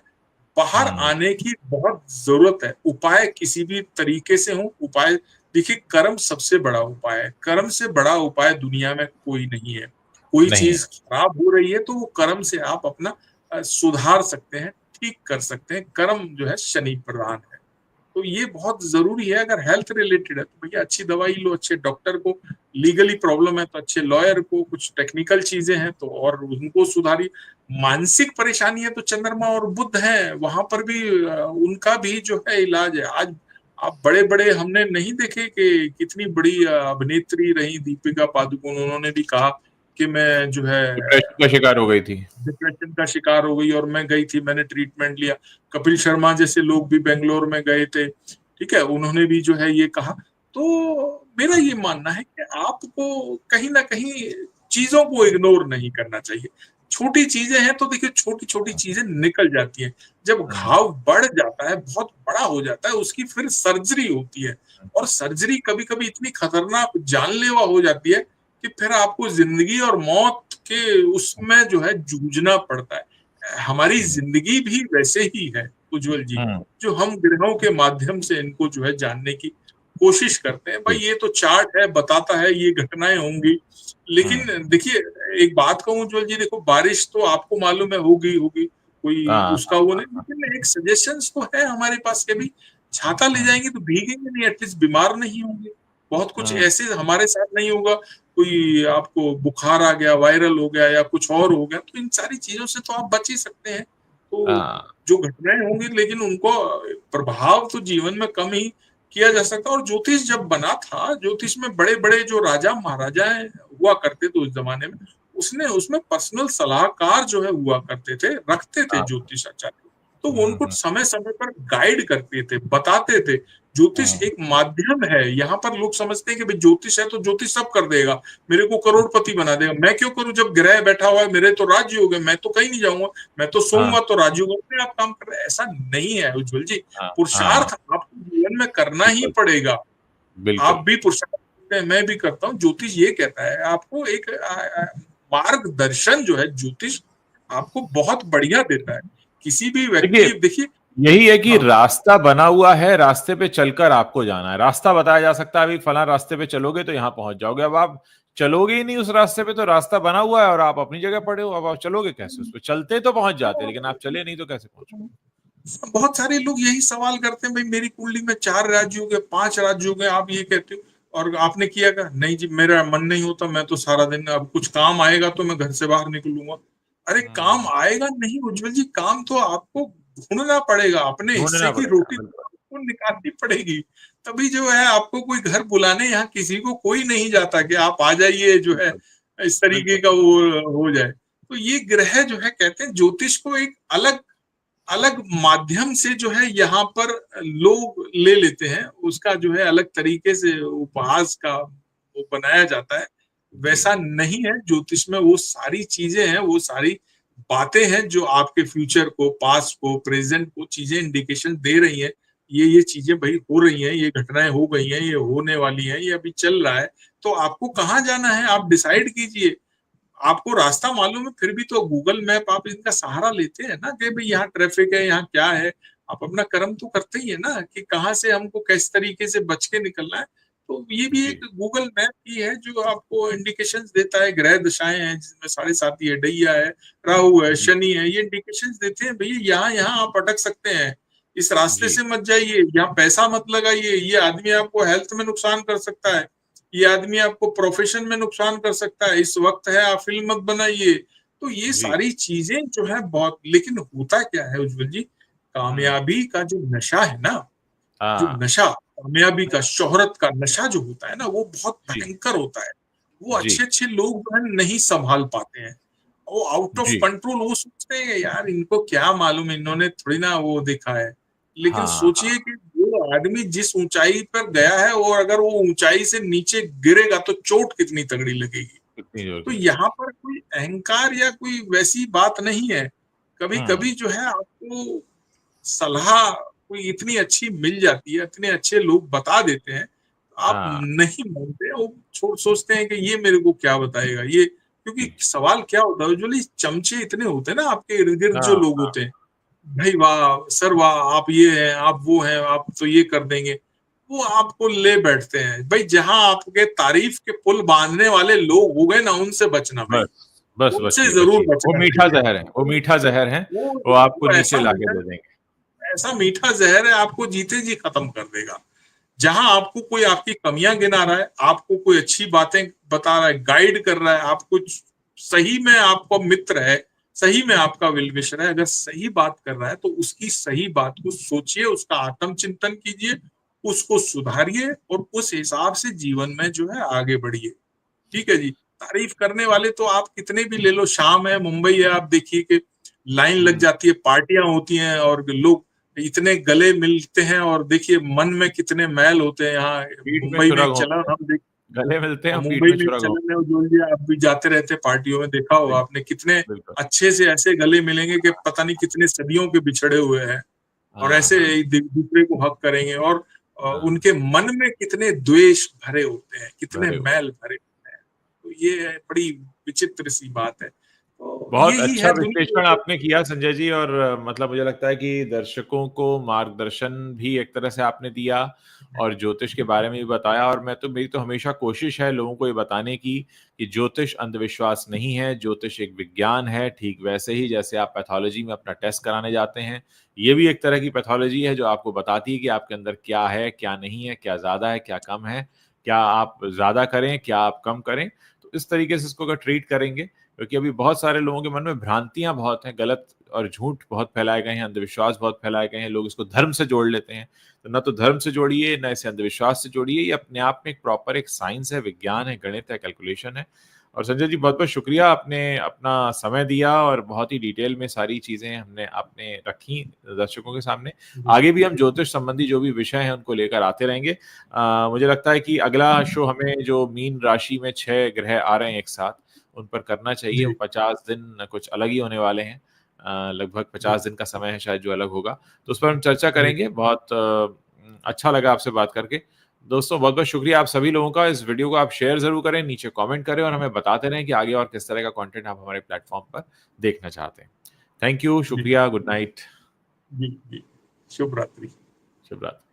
बाहर आने की बहुत जरूरत है। उपाय किसी भी तरीके से हो, उपाय देखिए, कर्म सबसे बड़ा उपाय है। कर्म से बड़ा उपाय दुनिया में कोई नहीं है। कोई चीज खराब हो रही है तो वो कर्म से आप अपना सुधार सकते हैं, ठीक कर सकते हैं। कर्म जो है शनि प्रधान है, तो ये बहुत जरूरी है। अगर हेल्थ रिलेटेड है तो भैया अच्छी दवाई लो, अच्छे डॉक्टर को, लीगली प्रॉब्लम है तो अच्छे लॉयर को, कुछ टेक्निकल चीजें हैं तो और उनको सुधारिए। मानसिक परेशानी है तो चंद्रमा और बुध है, वहां पर भी उनका भी जो है इलाज है। आज आप बड़े बड़े हमने नहीं देखे कि कितनी बड़ी अभिनेत्री रही दीपिका पादुकोण, उन्होंने भी कहा कि मैं जो है डिप्रेशन का शिकार हो गई थी, डिप्रेशन का शिकार हो गई और मैं गई थी, मैंने ट्रीटमेंट लिया। कपिल शर्मा जैसे लोग भी बेंगलोर में गए थे, ठीक है, उन्होंने भी जो है ये कहा। तो मेरा ये मानना है कि आपको कहीं ना कहीं चीजों को इग्नोर नहीं करना चाहिए। छोटी चीजें हैं तो देखिए, छोटी छोटी चीजें निकल जाती हैं। जब घाव बढ़ जाता है, बहुत बड़ा हो जाता है, उसकी फिर सर्जरी होती है, और सर्जरी कभी कभी इतनी खतरनाक जानलेवा हो जाती है कि फिर आपको जिंदगी और मौत के उसमें जो है जूझना पड़ता है। हमारी जिंदगी भी वैसे ही है उज्जवल जी, जो हम ग्रहों के माध्यम से इनको जो है जानने की कोशिश करते हैं। भाई ये तो चार्ट है, बताता है ये घटनाएं होंगी, लेकिन देखिए एक बात कहूं उज्जवल जी, देखो बारिश तो आपको मालूम है होगी होगी, कोई उसका वो नहीं, लेकिन एक सजेशंस तो है हमारे पास के भी, छाता ले जाएंगे तो भीगेंगे नहीं, एटलीस्ट बीमार नहीं होंगे। बहुत कुछ ऐसे हमारे साथ नहीं होगा, कोई आपको बुखार आ गया, वायरल हो गया या कुछ और हो गया, तो इन सारी चीजों से तो आप बच ही सकते हैं। तो जो घटनाएं होंगी, लेकिन उनको प्रभाव तो जीवन में कम ही किया जा सकता। और ज्योतिष जब बना था, ज्योतिष में बड़े बड़े जो राजा महाराजा हुआ करते थे उस जमाने में, उसमें पर्सनल सलाहकार जो है हुआ करते थे, रखते थे ज्योतिष आचार्य, तो वो उनको समय समय पर गाइड करते थे, बताते थे। ज्योतिष एक माध्यम है। यहाँ पर लोग समझते हैं कि भाई ज्योतिष है तो ज्योतिष सब कर देगा, मेरे को करोड़पति बना देगा, मैं क्यों करूं, जब ग्रह बैठा हुआ है, मेरे तो राज्य हो गए, मैं तो कहीं नहीं जाऊंगा, मैं तो सोऊंगा तो राज्य होगा, अपने आप काम कर रहे हैं। ऐसा नहीं है उज्जवल जी, पुरुषार्थ आपको जीवन में करना ही पड़ेगा। आप भी पुरुषार्थ करते हैं, मैं भी करता हूँ। ज्योतिष ये कहता है आपको एक मार्गदर्शन जो है ज्योतिष आपको बहुत बढ़िया देता है। किसी भी देखिए, व्यक्ति, देखिए, यही है कि हाँ, रास्ता बना हुआ है, रास्ते पे चलकर आपको जाना है। रास्ता बताया जा सकता है, अभी फला रास्ते पे चलोगे तो यहाँ पहुंच जाओगे। अब आप चलोगे ही नहीं उस रास्ते पे, तो रास्ता बना हुआ है और आप अपनी जगह पड़े हो, अब आप चलोगे कैसे उस पे? चलते तो पहुंच जाते, लेकिन आप चले नहीं तो कैसे पहुंचोगे? बहुत सारे लोग यही सवाल करते हैं, भाई मेरी कुंडली में 4 राज्यों के 5 राज्यों के, आप ये कहते हो और आपने किया क्या? नहीं जी, मेरा मन नहीं होता, मैं तो सारा दिन, अब कुछ काम आएगा तो मैं घर से बाहर निकलूंगा। अरे काम हम्म, आएगा नहीं उज्जवल जी, काम तो आपको ढूंढना पड़ेगा, अपने हिस्से ढूंढना की पड़ेगा, रोटी बिल्कुल। आपको निकालनी पड़ेगी। तभी जो है आपको कोई घर बुलाने यहाँ किसी को कोई नहीं जाता कि आप आ जाइए, जो है बिल्कुल, इस तरीके बिल्कुल। का वो हो जाए। तो ये ग्रह जो है, कहते हैं ज्योतिष को एक अलग अलग माध्यम से जो है यहाँ पर लोग ले लेते हैं, उसका जो है अलग तरीके से उपहास का वो बनाया जाता है। जी, वैसा नहीं है, ज्योतिष में वो सारी चीजें हैं, वो सारी बातें हैं जो आपके फ्यूचर को, पास्ट को, प्रेजेंट को चीजें इंडिकेशन दे रही हैं। ये चीजें भाई हो रही हैं, ये घटनाएं हो गई हैं, ये होने वाली हैं, ये अभी चल रहा है। तो आपको कहाँ जाना है आप डिसाइड कीजिए। आपको रास्ता मालूम है फिर भी तो गूगल मैप आप इनका सहारा लेते हैं ना, कि भाई यहाँ ट्रैफिक है, यहाँ क्या है। आप अपना कर्म तो करते ही है ना, कि कहाँ से हमको किस तरीके से बच के निकलना है। तो ये भी जी, एक गूगल मैप ही है जो आपको इंडिकेशंस देता है। ग्रह दशाएं हैं जिसमें 7.5 है, डैया है, राहु है, जी, शनि है, ये इंडिकेशंस देते हैं भैया यहाँ यहाँ आप अटक सकते हैं, इस रास्ते जी, से मत जाइए, यहाँ पैसा मत लगाइए, ये आदमी आपको हेल्थ में नुकसान कर सकता है, ये आदमी आपको प्रोफेशन में नुकसान कर सकता है, इस वक्त है आप फिल्म मत बनाइए। तो ये जी। सारी चीजें जो है बहुत, लेकिन होता क्या है उज्जवल जी, हुँ, कामयाबी का जो नशा है ना, जो हाँ, नशा, कामयाबी का, शोहरत का नशा जो होता है ना, वो बहुत जी, भयंकर होता है। वो जी, अच्छे अच्छे लोग जो है नहीं संभाल पाते हैं, वो आउट ऑफ जी। कंट्रोल, वो सोचते हैं यार इनको क्या मालूम, इन्होंने थोड़ी ना वो देखा है। लेकिन हाँ, सोचिए कि वो आदमी जिस ऊंचाई पर गया है, और अगर वो ऊंचाई से नीचे गिरेगा तो चोट कितनी तगड़ी लगेगी। कितनी जोर तो की। यहाँ पर कोई अहंकार या कोई वैसी बात नहीं है। कभी हुँ, कभी जो है आपको सलाह कोई इतनी अच्छी मिल जाती है, इतने अच्छे लोग बता देते हैं, आप हाँ, नहीं मानते, वो छोड़ सोचते हैं कि ये मेरे को क्या बताएगा ये। क्योंकि जी, सवाल क्या होता है यूजुअली, चमचे इतने होते हैं ना आपके इर्द गिर्द जो हाँ, लोग हाँ, होते हैं, भाई वाह सर वाह, आप ये हैं, आप वो हैं, आप तो ये कर देंगे। वो आपको ले बैठते हैं भाई, जहां आपके तारीफ के पुल बांधने वाले लोग हो गए ना, उनसे बचना भाई, बस, बस उनसे बचिए, जरूर बचिए। वो बचना मीठा चाहिए। ज़हर है, वो मीठा ज़हर है, वो आपको वो नीचे ऐसा लाके मीठा, दे देंगे। ऐसा मीठा जहर है, आपको जीते जी खत्म कर देगा। जहां आपको कोई आपकी कमियां गिना रहा है, आपको कोई अच्छी बातें बता रहा है, गाइड कर रहा है, आप कुछ सही में आपको मित्र है, सही में आपका वेल विशर है, अगर सही बात कर रहा है तो उसकी सही बात को सोचिए, उसका आत्मचिंतन कीजिए, उसको सुधारिए और उस हिसाब से जीवन में जो है आगे बढ़िए। ठीक है जी। तारीफ करने वाले तो आप कितने भी ले लो, शाम है, मुंबई है, आप देखिए कि लाइन लग हुँ, जाती है, पार्टियां होती हैं और लोग इतने गले मिलते हैं, और देखिए मन में कितने मैल होते हैं। यहाँ पीठ में मुंबई में छुरा एक चलन घोंपते हैं, हम देख, गले मिलते हैं और पीठ मुंबई में में एक छुरा चलन घोंपते है जो जी, आप भी जाते रहते हैं पार्टियों में, देखा हैं। होगा आपने, कितने बिल्कुल, अच्छे से ऐसे गले मिलेंगे कि पता नहीं कितने सदियों के बिछड़े हुए हैं, और हाँ, ऐसे हाँ, एक दूसरे को हक करेंगे, और हाँ, उनके मन में कितने द्वेष भरे होते हैं, कितने भरे हुए। मैल भरे होते हैं। तो ये बड़ी विचित्र सी बात है। तो बहुत यही अच्छा है दुनिया विश्लेषण में। आपने किया संजय जी, और मतलब मुझे लगता है कि दर्शकों को मार्गदर्शन भी एक तरह से आपने दिया और ज्योतिष के बारे में भी बताया। और मैं तो, मेरी तो हमेशा कोशिश है लोगों को ये बताने की कि ज्योतिष अंधविश्वास नहीं है, ज्योतिष एक विज्ञान है। ठीक वैसे ही जैसे आप पैथोलॉजी में अपना टेस्ट कराने जाते हैं, ये भी एक तरह की पैथोलॉजी है जो आपको बताती है कि आपके अंदर क्या है, क्या नहीं है, क्या ज़्यादा है, क्या कम है, क्या आप ज़्यादा करें, क्या आप कम करें। तो इस तरीके से इसको अगर ट्रीट करेंगे, क्योंकि अभी बहुत सारे लोगों के मन में भ्रांतियाँ बहुत हैं, गलत और झूठ बहुत फैलाए गए हैं, अंधविश्वास बहुत फैलाए गए हैं, लोग इसको धर्म से जोड़ लेते हैं। तो ना तो धर्म से जोड़िए, ना इसे अंधविश्वास से जोड़िए, ये अपने आप में एक प्रॉपर एक साइंस है, विज्ञान है, गणित है, कैलकुलेशन है। और संजय जी, बहुत-बहुत शुक्रिया, आपने अपना समय दिया और बहुत ही डिटेल में सारी चीज़ें हमने आपने रखी दर्शकों के सामने। आगे भी हम ज्योतिष संबंधी जो भी विषय हैं उनको लेकर आते रहेंगे। मुझे लगता है कि अगला शो हमें जो मीन राशि में 6 ग्रह आ रहे हैं एक साथ, उन पर करना चाहिए। वो जी 50 दिन कुछ अलग ही होने वाले हैं। लगभग 50 दिन का समय है शायद जो अलग होगा। तो उस पर हम चर्चा जी करेंगे। बहुत अच्छा लगा आपसे बात करके। दोस्तों बहुत बहुत शुक्रिया आप सभी लोगों का। इस वीडियो को आप शेयर जरूर करें, नीचे कमेंट करें और हमें बताते रहें कि आगे और किस तरह का कंटेंट आप हमारे प्लेटफॉर्म पर देखना चाहते हैं। थैंक यू, शुक्रिया, गुड नाइट, जी जी, शुभ रात्रि। शुभ रात्रि।